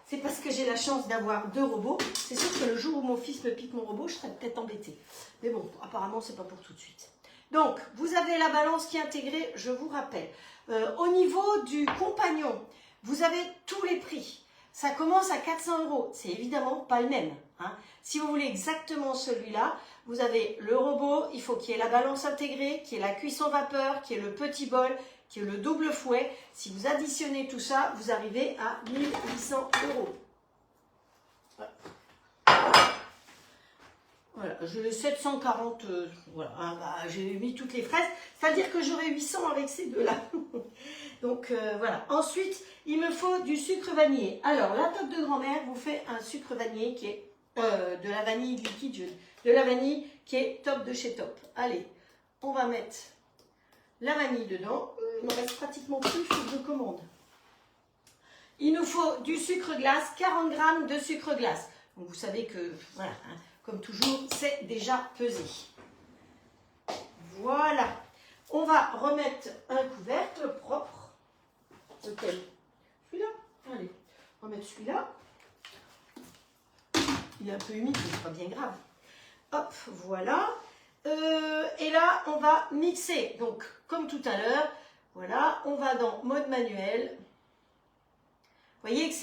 c'est parce que j'ai la chance d'avoir 2 robots. C'est sûr que le jour où mon fils me pique mon robot, je serais peut-être embêtée. Mais bon, apparemment, c'est pas pour tout de suite. Donc, vous avez la balance qui est intégrée, je vous rappelle. Au niveau du compagnon, vous avez tous les prix. Ça commence à 400 €. C'est évidemment pas le même. Hein. Si vous voulez exactement celui-là, vous avez le robot, il faut qu'il y ait la balance intégrée, qu'il y ait la cuisson vapeur, qu'il y ait le petit bol, qu'il y ait le double fouet. Si vous additionnez tout ça, vous arrivez à 1800 €. Voilà, j'ai 740, voilà, hein, bah, j'ai mis toutes les fraises, c'est-à-dire que j'aurai 800 avec ces deux-là. Donc voilà. Ensuite, Il me faut du sucre vanillé. Alors, la top de grand-mère vous fait un sucre vanillé qui est de la vanille liquide, de la vanille qui est top de chez Top. Allez, on va mettre la vanille dedans. Il me reste pratiquement plus, il faut que je commande. Il nous faut du sucre glace, 40 g de sucre glace. Donc vous savez que, voilà, hein, comme toujours, c'est déjà pesé. Voilà. On va remettre un couvercle propre. Lequel? Celui-là. Allez, on va mettre celui-là. Il est un peu humide, mais c'est pas bien grave. Hop, voilà. Et là, on va mixer. Donc, comme tout à l'heure, voilà, on va dans mode manuel. Vous voyez que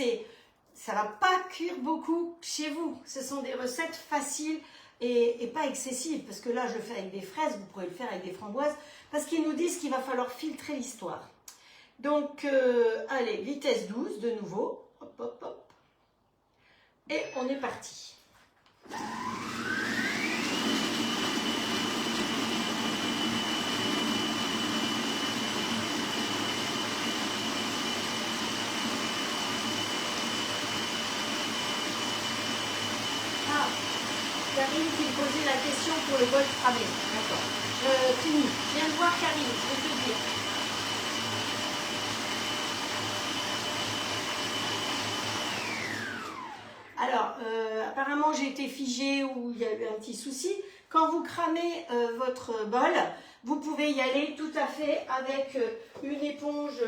ça ne va pas cuire beaucoup chez vous. Ce sont des recettes faciles et pas excessives. Parce que là, je le fais avec des fraises, vous pourrez le faire avec des framboises. Parce qu'ils nous disent qu'il va falloir filtrer l'histoire. Donc, allez, vitesse 12 de nouveau. Hop, hop, hop. Et on est parti. Karine qui me posait la question pour le bol cramé. D'accord. Fini. Je viens de voir Karine, je vais te dire. Alors, apparemment j'ai été figée ou il y a eu un petit souci. Quand vous cramez votre bol, vous pouvez y aller tout à fait avec une éponge.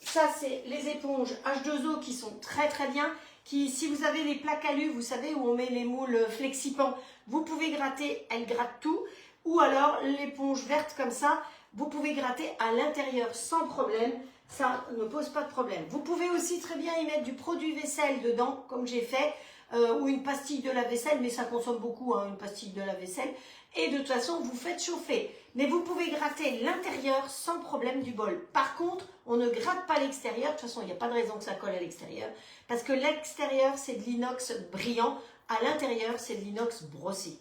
Ça, c'est les éponges H2O qui sont très très bien. Si vous avez les plaques alu, vous savez où on met les moules flexipants, vous pouvez gratter, elle gratte tout. Ou alors l'éponge verte comme ça, vous pouvez gratter à l'intérieur sans problème. Ça ne pose pas de problème. Vous pouvez aussi très bien y mettre du produit vaisselle dedans, comme j'ai fait, ou une pastille de lave-vaisselle, mais ça consomme beaucoup, hein, une pastille de lave-vaisselle. Et de toute façon, vous faites chauffer. Mais vous pouvez gratter l'intérieur sans problème du bol. Par contre, on ne gratte pas l'extérieur. De toute façon, il n'y a pas de raison que ça colle à l'extérieur. Parce que l'extérieur, c'est de l'inox brillant. À l'intérieur, c'est de l'inox brossé.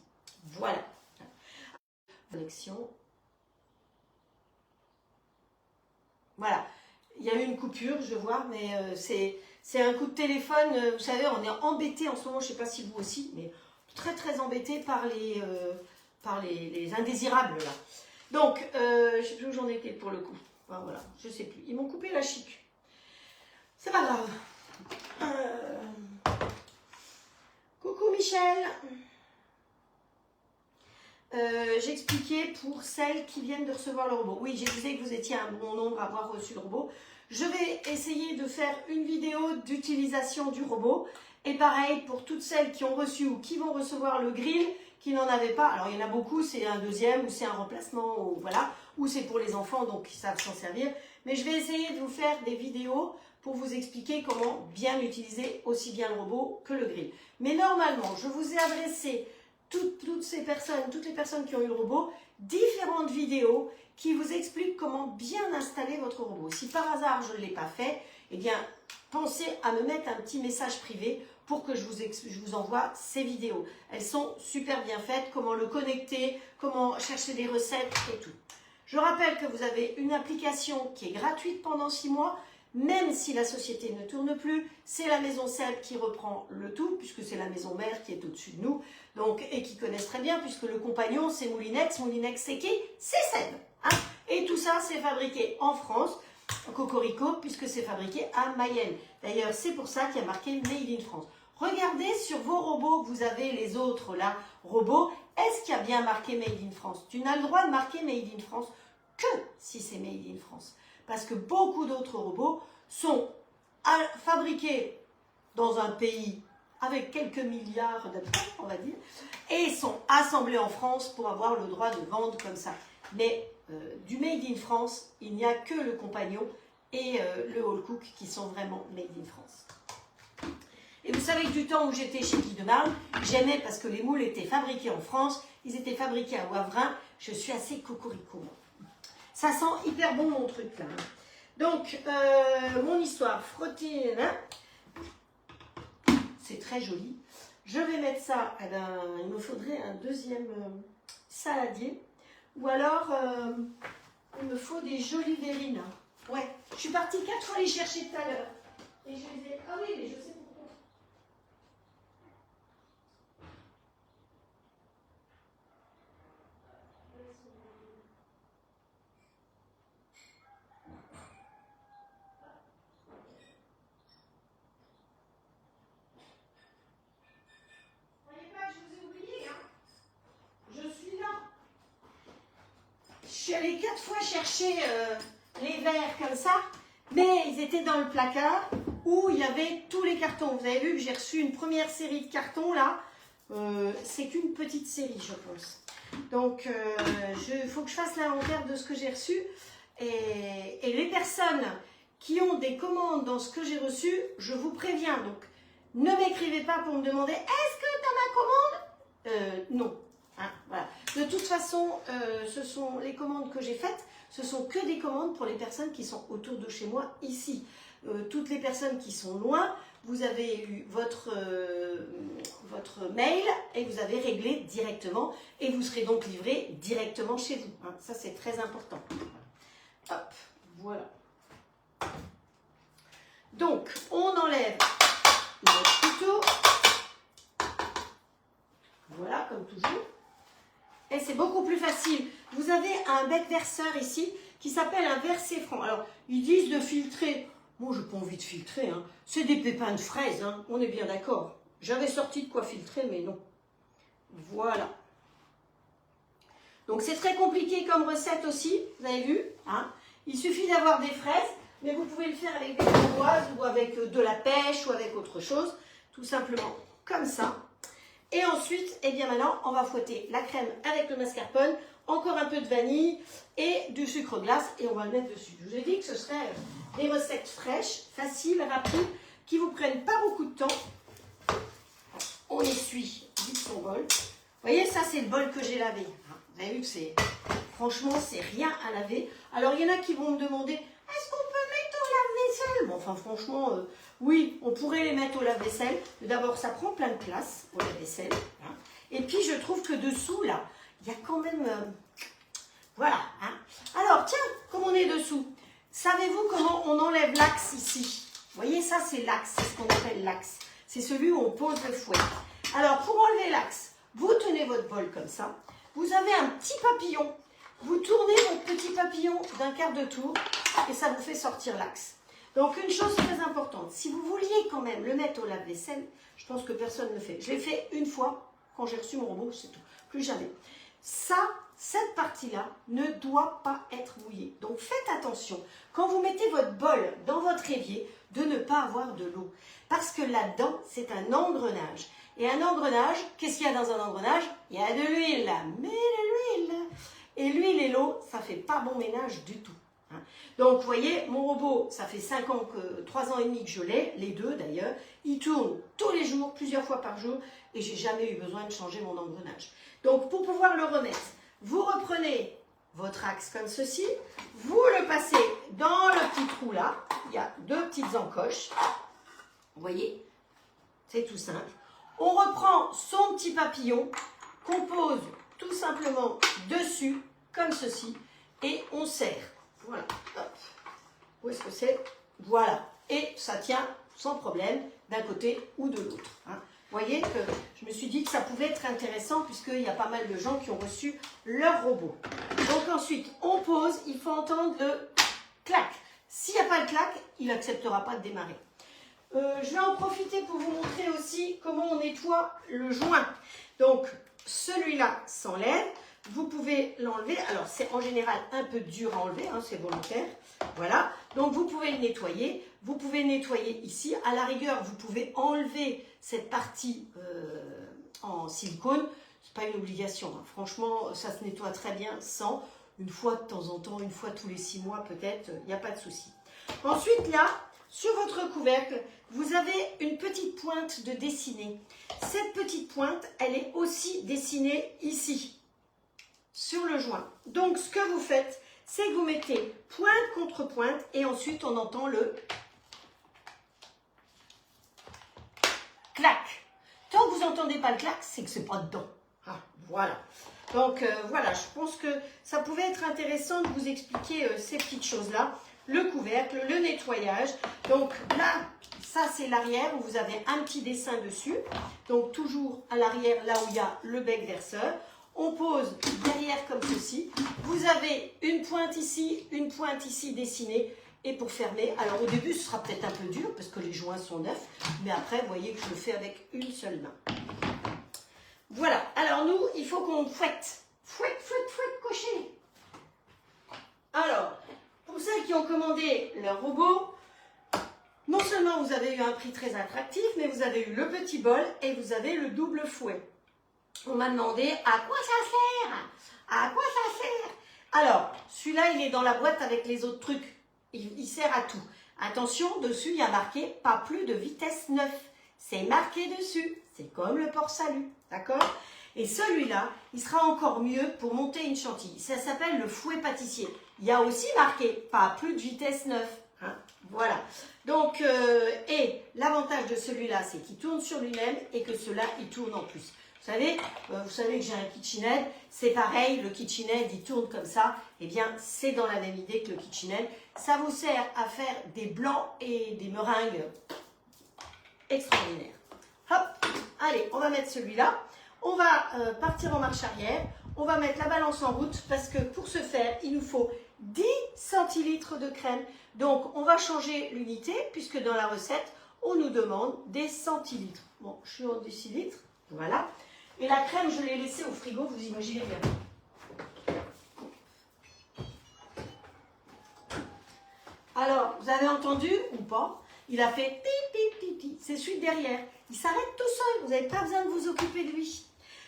Voilà. Collection. Voilà. Il y a eu une coupure, je vois, mais c'est un coup de téléphone. Vous savez, on est embêté en ce moment, je ne sais pas si vous aussi, mais très très embêté par les indésirables là. Donc, je ne sais plus où j'en étais pour le coup. Enfin, voilà, je ne sais plus. Ils m'ont coupé la chic. C'est pas grave. Coucou Michel. J'expliquais pour celles qui viennent de recevoir le robot. Oui, j'ai dit que vous étiez un bon nombre à avoir reçu le robot. Je vais essayer de faire une vidéo d'utilisation du robot. Et pareil, pour toutes celles qui ont reçu ou qui vont recevoir le grill, qui n'en avaient pas. Alors, il y en a beaucoup, c'est un deuxième ou c'est un remplacement, ou voilà. Ou c'est pour les enfants, donc ils savent s'en servir. Mais je vais essayer de vous faire des vidéos pour vous expliquer comment bien utiliser aussi bien le robot que le grill. Mais normalement, je vous ai adressé toutes les personnes qui ont eu le robot, différentes vidéos qui vous expliquent comment bien installer votre robot. Si par hasard je ne l'ai pas fait, eh bien, pensez à me mettre un petit message privé pour que je vous envoie ces vidéos. Elles sont super bien faites, comment le connecter, comment chercher des recettes et tout. Je rappelle que vous avez une application qui est gratuite pendant 6 mois, même si la société ne tourne plus, c'est la maison Seb qui reprend le tout, puisque c'est la maison mère qui est au-dessus de nous, donc, et qui connaissent très bien, puisque le compagnon c'est Moulinex. Moulinex c'est qui? C'est Seb. Hein, et tout ça c'est fabriqué en France, Cocorico, puisque c'est fabriqué à Mayenne. D'ailleurs, c'est pour ça qu'il y a marqué Made in France. Regardez sur vos robots, vous avez les autres là, robots, est-ce qu'il y a bien marqué Made in France? Tu n'as le droit de marquer Made in France que si c'est Made in France. Parce que beaucoup d'autres robots sont fabriqués dans un pays avec quelques milliards d'habitants, on va dire, et sont assemblés en France pour avoir le droit de vendre comme ça. Mais du Made in France, il n'y a que le compagnon et le Whole Cook qui sont vraiment Made in France. Et vous savez que du temps où j'étais chez Guy de Marne, j'aimais parce que les moules étaient fabriqués en France, ils étaient fabriqués à Wavrin, je suis assez cocorico. Ça sent hyper bon mon truc là. Donc, mon histoire, frotter, hein, c'est très joli. Je vais mettre ça, il me faudrait un deuxième saladier. Ou alors, il me faut des jolies verrines. Ouais, je suis partie 4 fois les chercher tout à l'heure. Et je les ai... Ah oui, mais je sais pourquoi. Voyez pas que je vous ai oublié, hein. Je suis là. Je suis allée 4 fois chercher les verres comme ça, mais ils étaient dans le placard où il y avait tous les cartons. Vous avez vu que j'ai reçu une première série de cartons là. C'est qu'une petite série, je pense. Donc, il faut que je fasse l'inventaire de ce que j'ai reçu. Et les personnes qui ont des commandes dans ce que j'ai reçu, je vous préviens. Donc, ne m'écrivez pas pour me demander « Est-ce que tu as ma commande ?» Non. Hein, voilà. De toute façon, ce sont les commandes que j'ai faites. Ce sont que des commandes pour les personnes qui sont autour de chez moi, ici. Toutes les personnes qui sont loin, vous avez eu votre mail et vous avez réglé directement et vous serez donc livré directement chez vous. Hein. Ça, c'est très important. Hop, voilà. Donc, on enlève notre couteau. Voilà, comme toujours. Et c'est beaucoup plus facile. Vous avez un bec verseur ici qui s'appelle un versé franc. Alors, ils disent de filtrer. Moi, je n'ai pas envie de filtrer. Hein. C'est des pépins de fraises, hein. On est bien d'accord. J'avais sorti de quoi filtrer, mais non. Voilà. Donc, c'est très compliqué comme recette aussi. Vous avez vu, hein. Il suffit d'avoir des fraises, mais vous pouvez le faire avec des framboises ou avec de la pêche ou avec autre chose. Tout simplement comme ça. Et ensuite, eh bien maintenant, on va fouetter la crème avec le mascarpone, encore un peu de vanille et du sucre glace et on va le mettre dessus. Je vous ai dit que ce serait des recettes fraîches, faciles, rapides, qui ne vous prennent pas beaucoup de temps. On essuie vite son bol. Vous voyez, ça c'est le bol que j'ai lavé. Vous avez vu que c'est, franchement, c'est rien à laver. Alors, il y en a qui vont me demander, est-ce qu'on peut mettre au lave-vaisselle? Bon, enfin, franchement, oui, on pourrait les mettre au lave-vaisselle. D'abord, ça prend plein de place au lave-vaisselle. Hein. Et puis, je trouve que dessous, là, il y a quand même... voilà. Hein. Alors, tiens, comme on est dessous, savez-vous comment on enlève l'axe ici? Vous voyez, ça, c'est l'axe. C'est ce qu'on appelle l'axe. C'est celui où on pose le fouet. Alors, pour enlever l'axe, vous tenez votre bol comme ça. Vous avez un petit papillon. Vous tournez votre petit papillon d'un quart de tour et ça vous fait sortir l'axe. Donc, une chose très importante, si vous vouliez quand même le mettre au lave-vaisselle, je pense que personne ne le fait. Je l'ai fait une fois quand j'ai reçu mon robot, c'est tout. Plus jamais. Ça, cette partie-là ne doit pas être mouillée. Donc, faites attention. Quand vous mettez votre bol dans votre évier, de ne pas avoir de l'eau. Parce que là-dedans, c'est un engrenage. Et un engrenage, qu'est-ce qu'il y a dans un engrenage? Il y a de l'huile, mais de l'huile. Et l'huile et l'eau, ça ne fait pas bon ménage du tout. Hein. Donc, vous voyez, mon robot, ça fait 3 ans et demi que je l'ai, les deux d'ailleurs. Il tourne tous les jours, plusieurs fois par jour, et j'ai jamais eu besoin de changer mon engrenage. Donc, pour pouvoir le remettre, vous reprenez votre axe comme ceci, vous le passez dans le petit trou là, il y a 2 petites encoches, vous voyez, c'est tout simple. On reprend son petit papillon qu'on pose tout simplement dessus, comme ceci, et on serre. Voilà. Hop. Où est-ce que c'est? Voilà. Et ça tient sans problème d'un côté ou de l'autre. Hein. Vous voyez que je me suis dit que ça pouvait être intéressant puisqu'il y a pas mal de gens qui ont reçu leur robot. Donc ensuite, on pose, il faut entendre le clac. S'il n'y a pas de clac, il n'acceptera pas de démarrer. Je vais en profiter pour vous montrer aussi comment on nettoie le joint. Donc, celui-là s'enlève. Vous pouvez l'enlever. Alors, c'est en général un peu dur à enlever, hein, c'est volontaire. Voilà. Donc, vous pouvez le nettoyer. Vous pouvez nettoyer ici. À la rigueur, vous pouvez enlever cette partie en silicone. Ce n'est pas une obligation. Hein. Franchement, ça se nettoie très bien sans. Une fois de temps en temps, une fois tous les 6 mois peut-être, il n'y a pas de souci. Ensuite, là, sur votre couvercle, vous avez une petite pointe de dessinée. Cette petite pointe, elle est aussi dessinée ici, sur le joint. Donc, ce que vous faites, c'est que vous mettez pointe contre pointe et ensuite, on entend le clac. Tant que vous n'entendez pas le clac, c'est que c'est pas dedans. Ah, voilà. Donc, voilà, je pense que ça pouvait être intéressant de vous expliquer ces petites choses-là. le couvercle, le nettoyage. Donc là, ça c'est l'arrière où vous avez un petit dessin dessus. Donc toujours à l'arrière, là où il y a le bec verseur. On pose derrière comme ceci. Vous avez une pointe ici dessinée. Et pour fermer, alors au début ce sera peut-être un peu dur parce que les joints sont neufs. Mais après, vous voyez que je le fais avec une seule main. Voilà, alors nous, il faut qu'on fouette. Fouette, cocher. Alors, pour celles qui ont commandé leur robot, non seulement vous avez eu un prix très attractif, mais vous avez eu le petit bol et vous avez le double fouet. On m'a demandé à quoi ça sert? À quoi ça sert? Alors, celui-là, il est dans la boîte avec les autres trucs. Il sert à tout. Attention, dessus, il y a marqué pas plus de vitesse 9. C'est marqué dessus. C'est comme le port-salut. D'accord? Et celui-là, il sera encore mieux pour monter une chantilly. Ça s'appelle le fouet pâtissier. Il y a aussi marqué pas plus de vitesse 9. Hein? Voilà. Donc, et l'avantage de celui-là, c'est qu'il tourne sur lui-même et que celui-là, il tourne en plus. Vous savez que j'ai un KitchenAid, c'est pareil, le KitchenAid, il tourne comme ça. Eh bien, c'est dans la même idée que le KitchenAid. Ça vous sert à faire des blancs et des meringues extraordinaires. Hop, allez, on va mettre celui-là. On va partir en marche arrière. On va mettre la balance en route parce que pour ce faire, il nous faut 10 centilitres de crème. Donc, on va changer l'unité puisque dans la recette, on nous demande des centilitres. Bon, je suis en décilitres, voilà. Et la crème, je l'ai laissée au frigo, vous imaginez bien. Alors, vous avez entendu ou pas? Il a fait pi, pi, pi, pi. C'est celui de derrière. Il s'arrête tout seul, vous n'avez pas besoin de vous occuper de lui.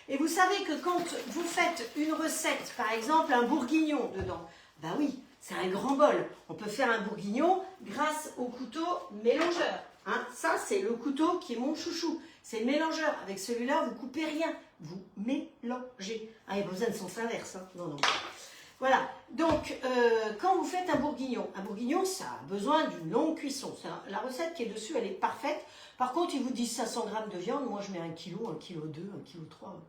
Et vous savez que quand vous faites une recette, par exemple un bourguignon dedans, ben oui, c'est un grand bol. On peut faire un bourguignon grâce au couteau mélangeur. Hein, ça, c'est le couteau qui est mon chouchou. C'est le mélangeur. Avec celui-là, vous coupez rien. Vous mélangez. Ah, il n'y a pas besoin de sens inverse. Hein. Non, non. Voilà. Donc, quand vous faites un bourguignon, ça a besoin d'une longue cuisson. La recette qui est dessus, elle est parfaite. Par contre, ils vous disent 500 grammes de viande. Moi, je mets 1 kg, 1 kg 2, 1 kg 3.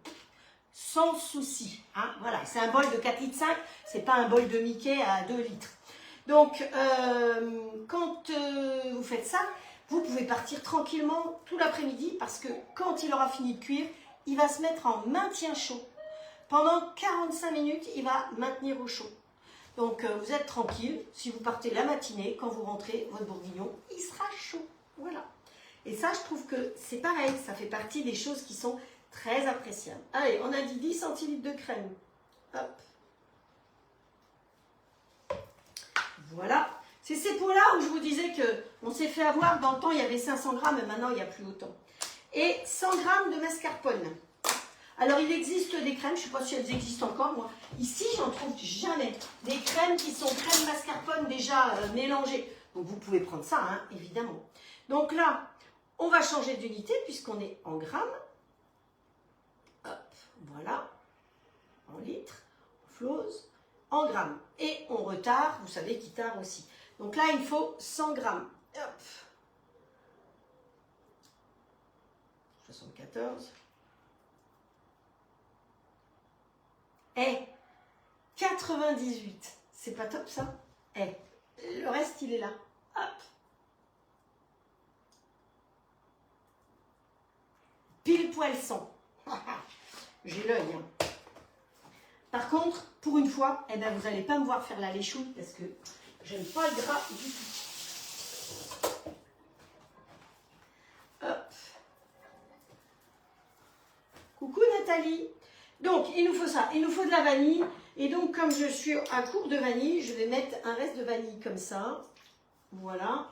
Sans souci. Hein. Voilà. C'est un bol de 4,5 litres. Ce n'est pas un bol de Mickey à 2 litres. Donc, quand vous faites ça, vous pouvez partir tranquillement tout l'après-midi parce que quand il aura fini de cuire, il va se mettre en maintien chaud. Pendant 45 minutes, il va maintenir au chaud. Donc, vous êtes tranquille. Si vous partez la matinée, quand vous rentrez, votre bourguignon, il sera chaud. Voilà. Et ça, je trouve que c'est pareil. Ça fait partie des choses qui sont très appréciables. Allez, on a dit 10 centilitres de crème. Hop. Voilà. C'est ces pots-là où je vous disais qu'on s'est fait avoir. Dans le temps, il y avait 500 grammes et maintenant, il n'y a plus autant. Et 100 grammes de mascarpone. Alors, il existe des crèmes, je ne sais pas si elles existent encore, moi. Ici, j'en trouve jamais. Des crèmes qui sont crème mascarpone déjà mélangées. Donc, vous pouvez prendre ça, hein, évidemment. Donc là, on va changer d'unité puisqu'on est en grammes. Hop, voilà. En litres, en flose, en grammes. Et on retard, vous savez qu'il tard aussi. Donc là, il faut 100 grammes. Hop. 74. Eh, 98. C'est pas top ça? Eh, le reste, il est là. Hop. Pile poil 100. J'ai l'œil. Hein. Par contre, pour une fois, eh ben, vous n'allez pas me voir faire la léchouille parce que j'aime pas le gras du tout. Hop. Coucou Nathalie. Donc, il nous faut ça. Il nous faut de la vanille. Et donc, comme je suis à court de vanille, je vais mettre un reste de vanille comme ça. Voilà.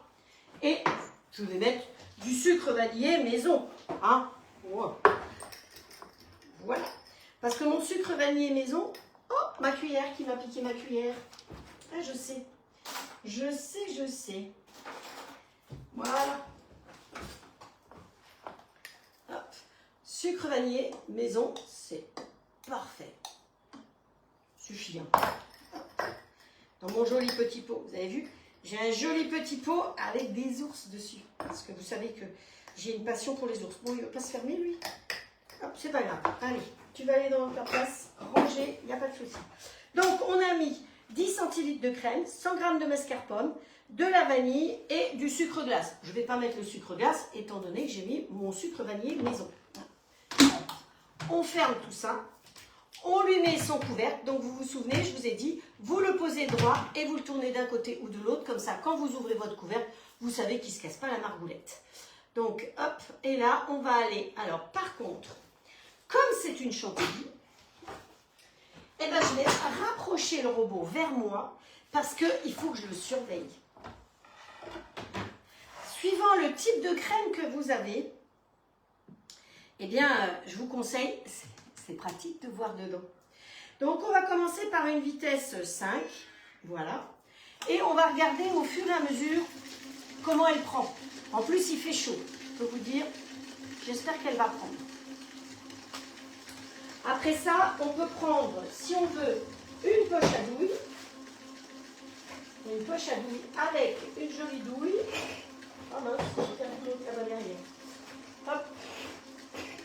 Et je vais mettre du sucre vanillé maison. Hein? Wow. Voilà. Parce que mon sucre vanillé maison... Oh, ma cuillère qui m'a piqué ma cuillère. Ah, je sais. Je sais. Voilà. Hop. Sucre vanillé maison, c'est parfait. Suffit. Hein. Dans mon joli petit pot, vous avez vu, j'ai un joli petit pot avec des ours dessus. Parce que vous savez que j'ai une passion pour les ours. Bon, il ne va pas se fermer, lui. Hop, c'est pas grave. Allez, tu vas aller dans ta place, ranger, il n'y a pas de souci. Donc, on a mis 10 centilitres de crème, 100 g de mascarpone, de la vanille et du sucre glace. Je ne vais pas mettre le sucre glace étant donné que j'ai mis mon sucre vanillé maison. On ferme tout ça. On lui met son couvercle. Donc vous vous souvenez, je vous ai dit, vous le posez droit et vous le tournez d'un côté ou de l'autre. Comme ça, quand vous ouvrez votre couvercle, vous savez qu'il ne se casse pas la margoulette. Donc hop, et là, on va aller. Alors par contre, comme c'est une chantilly, eh ben, je vais rapprocher le robot vers moi parce qu'il faut que je le surveille. Suivant le type de crème que vous avez, eh bien, je vous conseille, c'est pratique de voir dedans. Donc, on va commencer par une vitesse 5, voilà. Et on va regarder au fur et à mesure comment elle prend. En plus, il fait chaud, je peux vous dire. J'espère qu'elle va prendre. Après ça, on peut prendre, si on veut, une poche à douille. Une poche à douille avec une jolie douille. Oh mince, j'ai perdu l'autre là-bas derrière. Hop,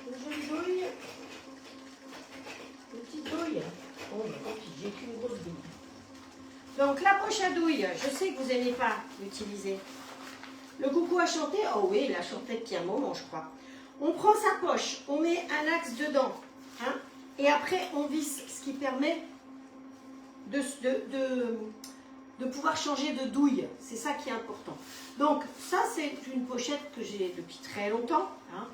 une jolie douille. Une petite douille. Bon, bah, tant pis, j'ai qu'une grosse douille. Donc la poche à douille, je sais que vous n'aimez pas l'utiliser. Le coucou à chanter, oh oui, il a chanté depuis un moment, je crois. On prend sa poche, on met un axe dedans. Hein, et après, on visse, ce qui permet de pouvoir changer de douille. C'est ça qui est important. Donc, ça, c'est une pochette que j'ai depuis très longtemps. Hein.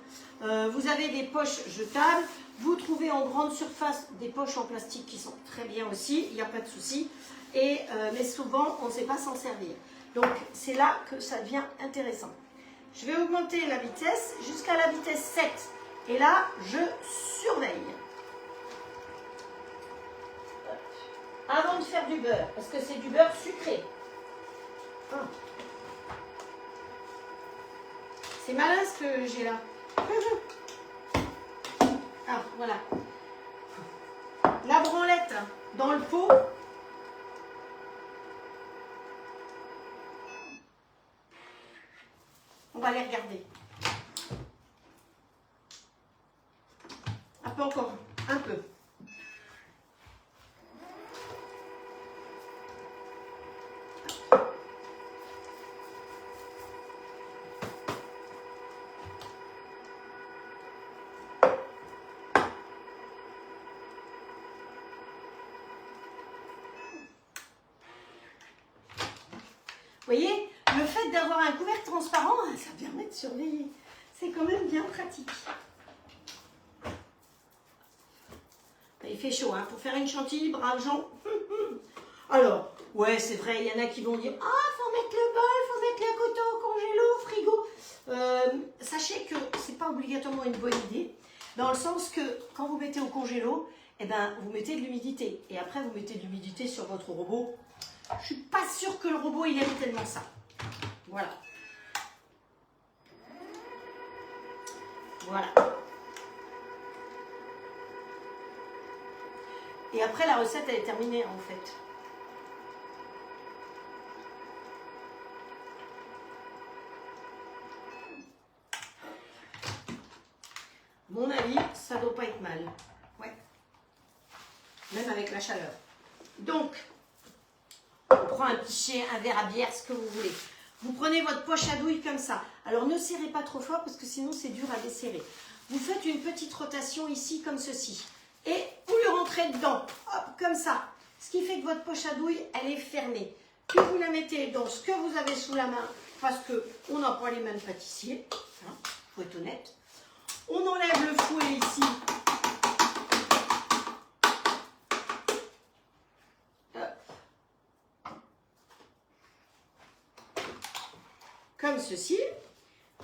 Vous avez des poches jetables. Vous trouvez en grande surface des poches en plastique qui sont très bien aussi. Il n'y a pas de souci. Mais souvent, on ne sait pas s'en servir. Donc, c'est là que ça devient intéressant. Je vais augmenter la vitesse jusqu'à la vitesse 7. Et là, je surveille. Avant de faire du beurre, parce que c'est du beurre sucré. Ah. C'est malin ce que j'ai là. Ah, voilà. La branlette dans le pot. On va les regarder. Un peu encore, un peu. Vous voyez, le fait d'avoir un couvercle transparent, ça permet de surveiller. C'est quand même bien pratique. Il fait chaud, hein, pour faire une chantilly, braves gens. Alors, ouais, c'est vrai, il y en a qui vont dire « Ah, faut mettre le bol, faut mettre la coton au congélo, frigo. » Sachez que c'est pas obligatoirement une bonne idée, dans le sens que quand vous mettez au congélo, eh ben, vous mettez de l'humidité. Et après, vous mettez de l'humidité sur votre robot. Je suis pas sûre que le robot, il aime tellement ça. Voilà. Voilà. Et après, la recette, elle est terminée, en fait. Mon avis, ça doit pas être mal. Ouais. Même avec la chaleur. Donc, on prend un pichet, un verre à bière, ce que vous voulez. Vous prenez votre poche à douille comme ça. Alors, ne serrez pas trop fort parce que sinon, c'est dur à desserrer. Vous faites une petite rotation ici, comme ceci. Et vous le rentrez dedans, hop, comme ça. Ce qui fait que votre poche à douille, elle est fermée. Puis vous la mettez dans ce que vous avez sous la main, parce qu'on n'a pas les mains de pâtissier. Il faut être honnête. On enlève le fouet ici. Comme ceci.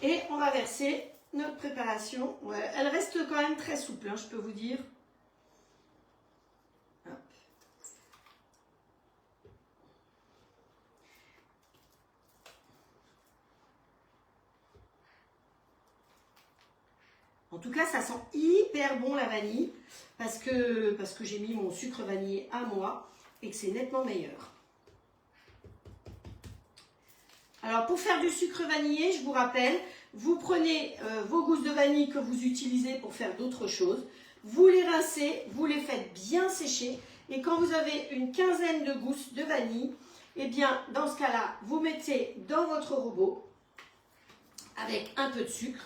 Et on va verser notre préparation. Ouais, elle reste quand même très souple, hein, je peux vous dire. Hop. En tout cas, ça sent hyper bon la vanille parce que j'ai mis mon sucre vanillé à moi et que c'est nettement meilleur. Alors, pour faire du sucre vanillé, je vous rappelle, vous prenez vos gousses de vanille que vous utilisez pour faire d'autres choses, vous les rincez, vous les faites bien sécher Et quand vous avez une quinzaine de gousses de vanille, eh bien, dans ce cas-là, vous mettez dans votre robot avec un peu de sucre.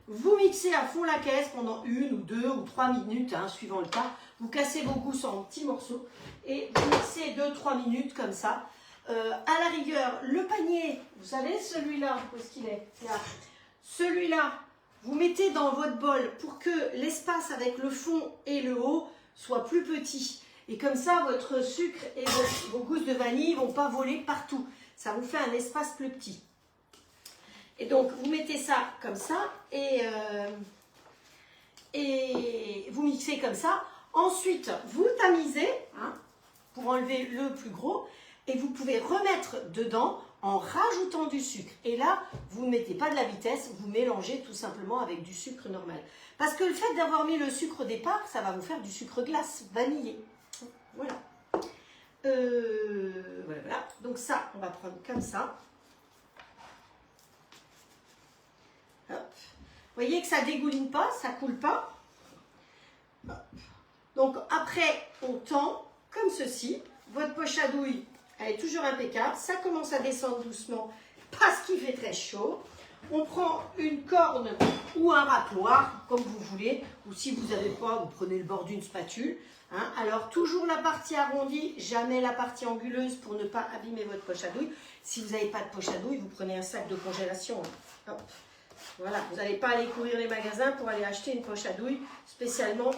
Vous mixez à fond la caisse pendant 1 ou 2 ou 3 minutes, hein, suivant le cas. Vous cassez vos gousses en petits morceaux et vous mixez 2-3 minutes comme ça. À la rigueur, le panier, vous savez, celui-là, où est-ce qu'il est? Là. Celui-là, vous mettez dans votre bol pour que l'espace avec le fond et le haut soit plus petit. Et comme ça, votre sucre et vos gousses de vanille ne vont pas voler partout. Ça vous fait un espace plus petit. Et donc, vous mettez ça comme ça et vous mixez comme ça. Ensuite, vous tamisez hein, pour enlever le plus gros et vous pouvez remettre dedans en rajoutant du sucre. Et là, vous ne mettez pas de la vitesse, vous mélangez tout simplement avec du sucre normal. Parce que le fait d'avoir mis le sucre au départ, ça va vous faire du sucre glace vanillé. Voilà. Voilà. Donc ça, on va prendre comme ça. Hop. Vous voyez que ça dégouline pas, ça coule pas. Hop. Donc après, on tend comme ceci. Votre poche à douille, elle est toujours impeccable. Ça commence à descendre doucement parce qu'il fait très chaud. On prend une corne ou un râteloir, comme vous voulez. Ou si vous n'avez pas, vous prenez le bord d'une spatule. Hein. Alors toujours la partie arrondie, jamais la partie anguleuse pour ne pas abîmer votre poche à douille. Si vous n'avez pas de poche à douille, vous prenez un sac de congélation. Hein. Hop. Voilà, vous n'allez pas aller courir les magasins pour aller acheter une poche à douille spécialement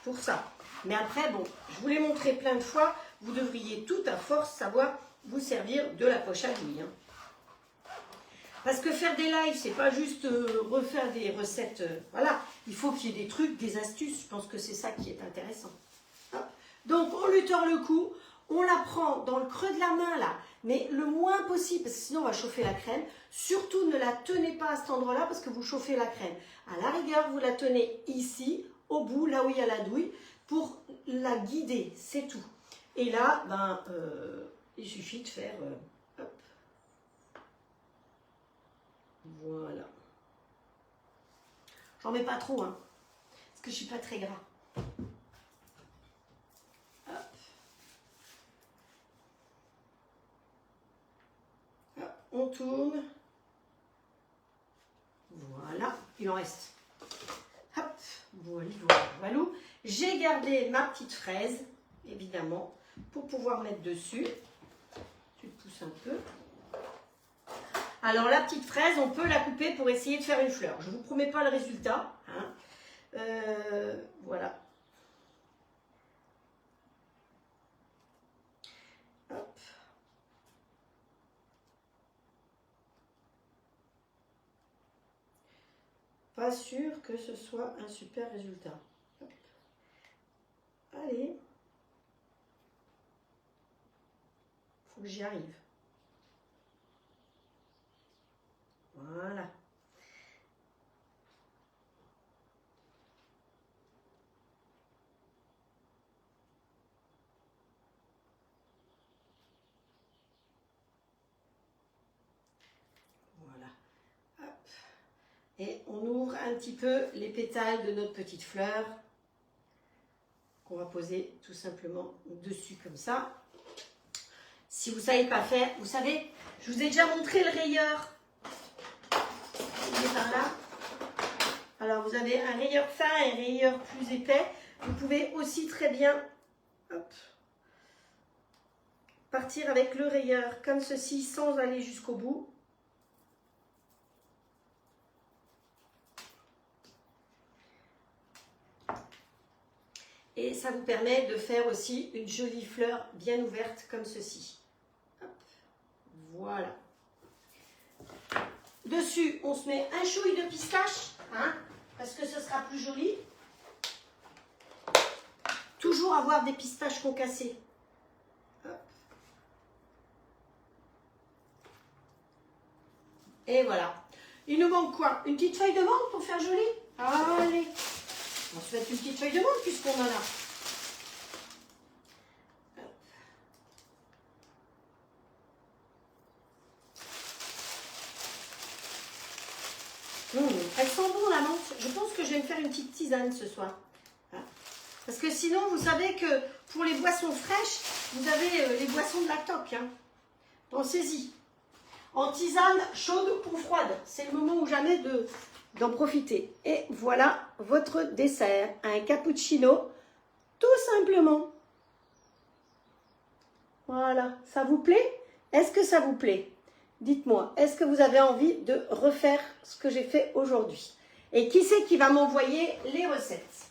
pour ça. Mais après, bon, je vous l'ai montré plein de fois, vous devriez tout à force savoir vous servir de la poche à douille. Hein. Parce que faire des lives, c'est pas juste refaire des recettes. Voilà, il faut qu'il y ait des trucs, des astuces. Je pense que c'est ça qui est intéressant. Hop. Donc, on lui tord le cou. On la prend dans le creux de la main là, mais le moins possible, parce que sinon on va chauffer la crème. Surtout ne la tenez pas à cet endroit-là parce que vous chauffez la crème. À la rigueur, vous la tenez ici, au bout, là où il y a la douille, pour la guider, c'est tout. Et là, ben, il suffit de faire... hop. Voilà. J'en mets pas trop, hein, parce que je suis pas très gras. On tourne. Voilà, il en reste. Hop, voilà, voilà. J'ai gardé ma petite fraise, évidemment, pour pouvoir mettre dessus. Tu le pousses un peu. Alors la petite fraise, on peut la couper pour essayer de faire une fleur. Je ne vous promets pas le résultat. Hein. Voilà. Hop. Pas sûr que ce soit un super résultat. Hop. Allez. Faut que j'y arrive. Voilà. Voilà. Hop. Et on ouvre un petit peu les pétales de notre petite fleur qu'on va poser tout simplement dessus comme ça. Si vous ne savez pas faire, vous savez, je vous ai déjà montré le rayeur. Il est par là. Alors vous avez un rayeur fin et un rayeur plus épais. Vous pouvez aussi très bien hop, partir avec le rayeur comme ceci sans aller jusqu'au bout. Et ça vous permet de faire aussi une jolie fleur bien ouverte comme ceci. Hop. Voilà. Dessus, on se met un chouille de pistache, hein, parce que ce sera plus joli. Toujours avoir des pistaches concassées. Hop. Et voilà. Il nous manque quoi? Une petite feuille de menthe pour faire joli? Allez. On se fait une petite feuille de menthe puisqu'on en a. Elle sent bon la menthe. Je pense que je vais me faire une petite tisane ce soir. Hein. Parce que sinon, vous savez que pour les boissons fraîches, vous avez les boissons de la toque. Hein. Pensez-y. En tisane chaude ou froide. C'est le moment ou jamais d'en profiter. Et voilà votre dessert. Un cappuccino, tout simplement. Voilà. Ça vous plaît? Est-ce que ça vous plaît? Dites-moi, est-ce que vous avez envie de refaire ce que j'ai fait aujourd'hui? Et qui c'est qui va m'envoyer les recettes?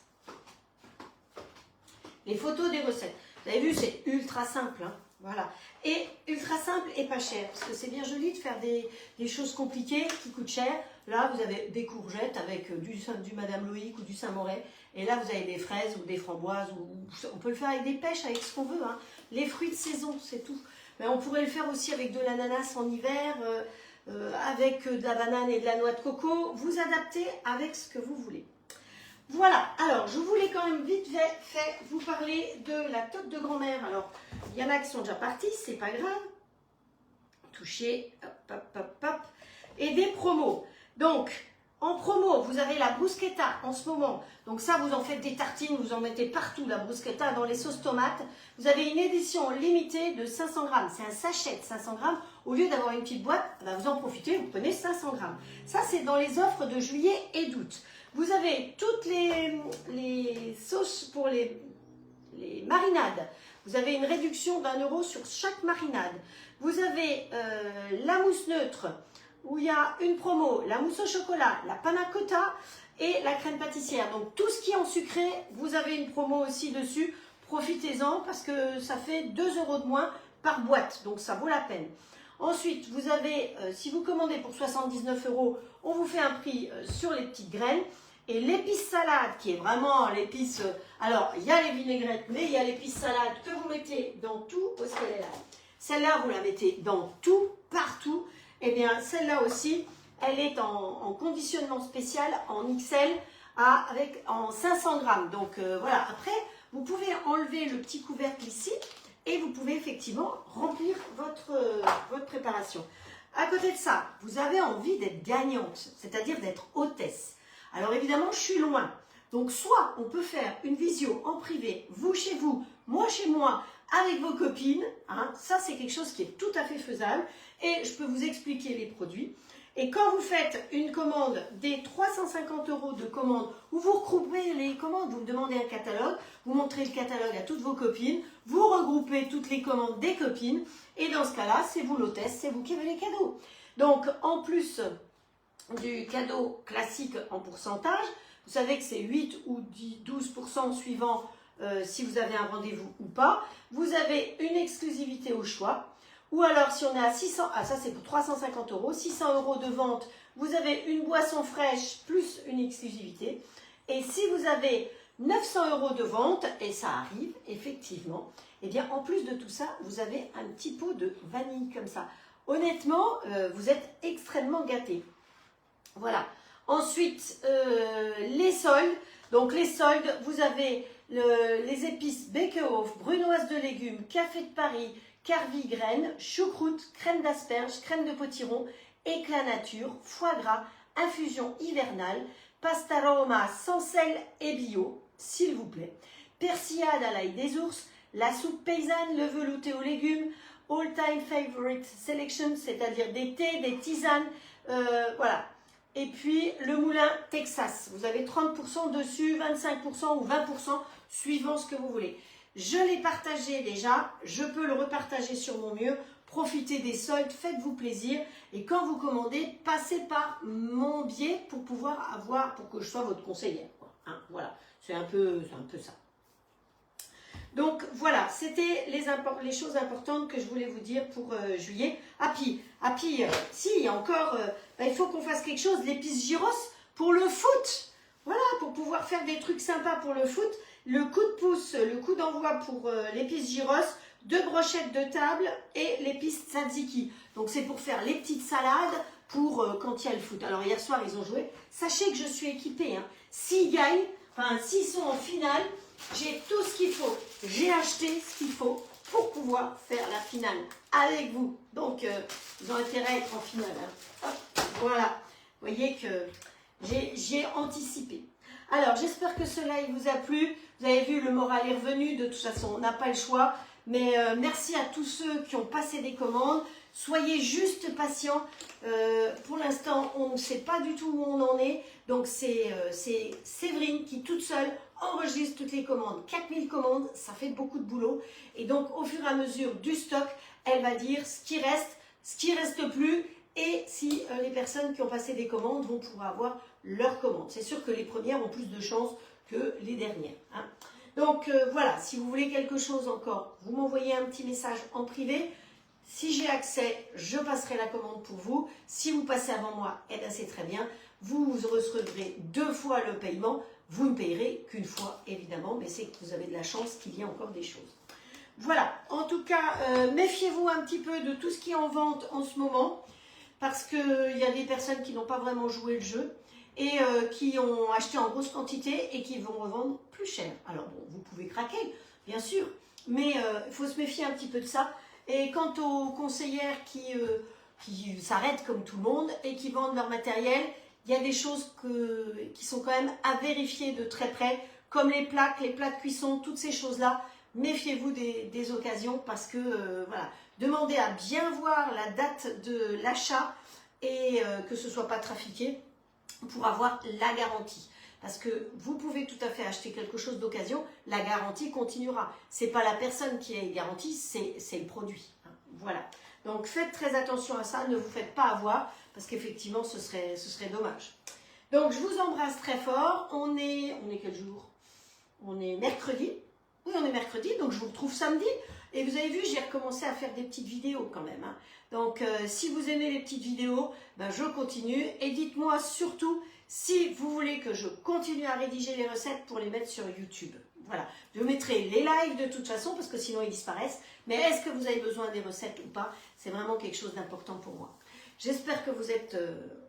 Les photos des recettes. Vous avez vu, c'est ultra simple. Hein, voilà. Et ultra simple et pas cher. Parce que c'est bien joli de faire des choses compliquées qui coûtent cher. Là, vous avez des courgettes avec du Madame Loïc ou du Saint-Moré. Et là, vous avez des fraises ou des framboises. On peut le faire avec des pêches, avec ce qu'on veut. Hein. Les fruits de saison, c'est tout. Mais on pourrait le faire aussi avec de l'ananas en hiver, avec de la banane et de la noix de coco. Vous adaptez avec ce que vous voulez. Voilà, alors je voulais quand même vite fait vous parler de la toque de grand-mère. Alors, il y en a qui sont déjà partis, c'est pas grave. Toucher, hop, hop, hop, hop. Et des promos. Donc, en promo, vous avez la bruschetta en ce moment. Donc ça, vous en faites des tartines, vous en mettez partout, la bruschetta, dans les sauces tomates. Vous avez une édition limitée de 500 grammes. C'est un sachet de 500 grammes. Au lieu d'avoir une petite boîte, ben vous en profitez, vous prenez 500 grammes. Ça, c'est dans les offres de juillet et d'août. Vous avez toutes les sauces pour les marinades. Vous avez une réduction d'1 € sur chaque marinade. Vous avez la mousse neutre, où il y a une promo, la mousse au chocolat, la panna cotta et la crème pâtissière. Donc tout ce qui est en sucré, vous avez une promo aussi dessus. Profitez-en parce que ça fait 2 € de moins par boîte. Donc ça vaut la peine. Ensuite, vous avez, si vous commandez pour 79 €, on vous fait un prix sur les petites graines. Et l'épice salade, qui est vraiment l'épice... alors, il y a les vinaigrettes, mais il y a l'épice salade que vous mettez dans tout. Où est-ce qu'elle est là? Celle-là, vous la mettez dans tout, partout. Eh bien, celle-là aussi, elle est en conditionnement spécial, en XL, en 500 grammes. Donc, voilà. Après, vous pouvez enlever le petit couvercle ici et vous pouvez effectivement remplir votre préparation. À côté de ça, vous avez envie d'être gagnante, c'est-à-dire d'être hôtesse. Alors évidemment, je suis loin. Donc soit on peut faire une visio en privé, vous chez vous, moi chez moi, avec vos copines. Hein, ça, c'est quelque chose qui est tout à fait faisable. Et je peux vous expliquer les produits. Et quand vous faites une commande, des 350 € de commande, où vous regroupez les commandes, vous me demandez un catalogue, vous montrez le catalogue à toutes vos copines, vous regroupez toutes les commandes des copines. Et dans ce cas-là, c'est vous l'hôtesse, c'est vous qui avez les cadeaux. Donc en plus du cadeau classique en pourcentage, vous savez que c'est 8 ou 12% suivant si vous avez un rendez-vous ou pas. Vous avez une exclusivité au choix. Ou alors si on est à 600, ah ça c'est pour 350 €, 600 € de vente, vous avez une boisson fraîche plus une exclusivité. Et si vous avez 900 € de vente, et ça arrive effectivement, et bien en plus de tout ça, vous avez un petit pot de vanille comme ça. Honnêtement, vous êtes extrêmement gâtés. Voilà. Ensuite, les soldes. Donc les soldes, vous avez les épices Bekehof, brunoise de légumes, café de Paris, carvi graines, choucroute, crème d'asperge, crème de potiron, éclat nature, foie gras, infusion hivernale, pasta Roma sans sel et bio, s'il vous plaît. Persillade à l'ail des ours, la soupe paysanne, le velouté aux légumes, all time favorite selection, c'est-à-dire des thés, des tisanes, voilà. Et puis le moulin Texas, vous avez 30% dessus, 25% ou 20% suivant ce que vous voulez. Je l'ai partagé déjà, je peux le repartager sur mon mur. Profitez des soldes, faites-vous plaisir. Et quand vous commandez, passez par mon biais pour pouvoir pour que je sois votre conseillère. Hein, voilà, c'est un peu ça. Donc voilà, c'était les choses importantes que je voulais vous dire pour juillet. Si, encore, il faut qu'on fasse quelque chose, l'épice gyros pour le foot. Voilà, pour pouvoir faire des trucs sympas pour le foot. Le coup de pouce, le coup d'envoi pour l'épice gyros, 2 brochettes de table et l'épice tzatziki. Donc c'est pour faire les petites salades pour quand il y a le foot. Alors hier soir, ils ont joué. Sachez que je suis équipée. Hein. S'ils gagnent, s'ils sont en finale, j'ai tout ce qu'il faut. J'ai acheté ce qu'il faut pour pouvoir faire la finale avec vous. Donc, ils ont intérêt à être en finale. Hein. Hop, voilà. Vous voyez que j'ai anticipé. Alors, j'espère que ce live vous a plu. Vous avez vu, le moral est revenu. De toute façon, on n'a pas le choix. Mais merci à tous ceux qui ont passé des commandes. Soyez juste patients. Pour l'instant, on ne sait pas du tout où on en est. Donc, c'est Séverine qui, toute seule, enregistre toutes les commandes. 4000 commandes, ça fait beaucoup de boulot. Et donc, au fur et à mesure du stock, elle va dire ce qui reste plus. Et si les personnes qui ont passé des commandes vont pouvoir avoir leurs commandes. C'est sûr que les premières ont plus de chances que les dernières. Hein. Donc voilà, si vous voulez quelque chose encore, vous m'envoyez un petit message en privé. Si j'ai accès, je passerai la commande pour vous. Si vous passez avant moi, eh bien c'est très bien. Vous recevrez 2 fois le paiement. Vous ne payerez qu'une fois, évidemment, mais c'est que vous avez de la chance qu'il y ait encore des choses. Voilà, en tout cas, méfiez-vous un petit peu de tout ce qui est en vente en ce moment, parce qu'il y a des personnes qui n'ont pas vraiment joué le jeu et qui ont acheté en grosse quantité et qui vont revendre plus cher. Alors bon, vous pouvez craquer, bien sûr, mais il faut se méfier un petit peu de ça. Et quant aux conseillères qui s'arrêtent comme tout le monde et qui vendent leur matériel, il y a des choses qui sont quand même à vérifier de très près, comme les plaques, les plats de cuisson, toutes ces choses-là. Méfiez-vous des occasions parce que, voilà, demandez à bien voir la date de l'achat et que ce ne soit pas trafiqué pour avoir la garantie. Parce que vous pouvez tout à fait acheter quelque chose d'occasion, la garantie continuera. Ce n'est pas la personne qui est garantie, c'est le produit. Hein. Voilà. Donc faites très attention à ça, ne vous faites pas avoir, parce qu'effectivement ce serait dommage. Donc je vous embrasse très fort. On est quel jour? On est mercredi. Oui, on est mercredi, donc je vous retrouve samedi. Et vous avez vu, j'ai recommencé à faire des petites vidéos quand même. Hein. Donc, si vous aimez les petites vidéos, ben, je continue. Et dites-moi surtout si vous voulez que je continue à rédiger les recettes pour les mettre sur YouTube. Voilà, je mettrai les lives de toute façon, parce que sinon ils disparaissent. Mais est-ce que vous avez besoin des recettes ou pas? C'est vraiment quelque chose d'important pour moi. J'espère que vous êtes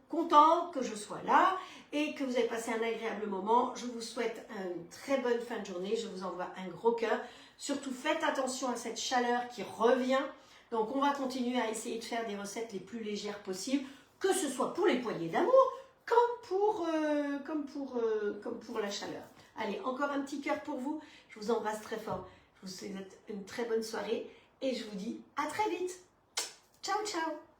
contents que je sois là et que vous avez passé un agréable moment. Je vous souhaite une très bonne fin de journée. Je vous envoie un gros cœur. Surtout, faites attention à cette chaleur qui revient. Donc, on va continuer à essayer de faire des recettes les plus légères possibles, que ce soit pour les poignées d'amour, comme pour la chaleur. Allez, encore un petit cœur pour vous. Je vous embrasse très fort. Je vous souhaite une très bonne soirée et je vous dis à très vite. Ciao, ciao.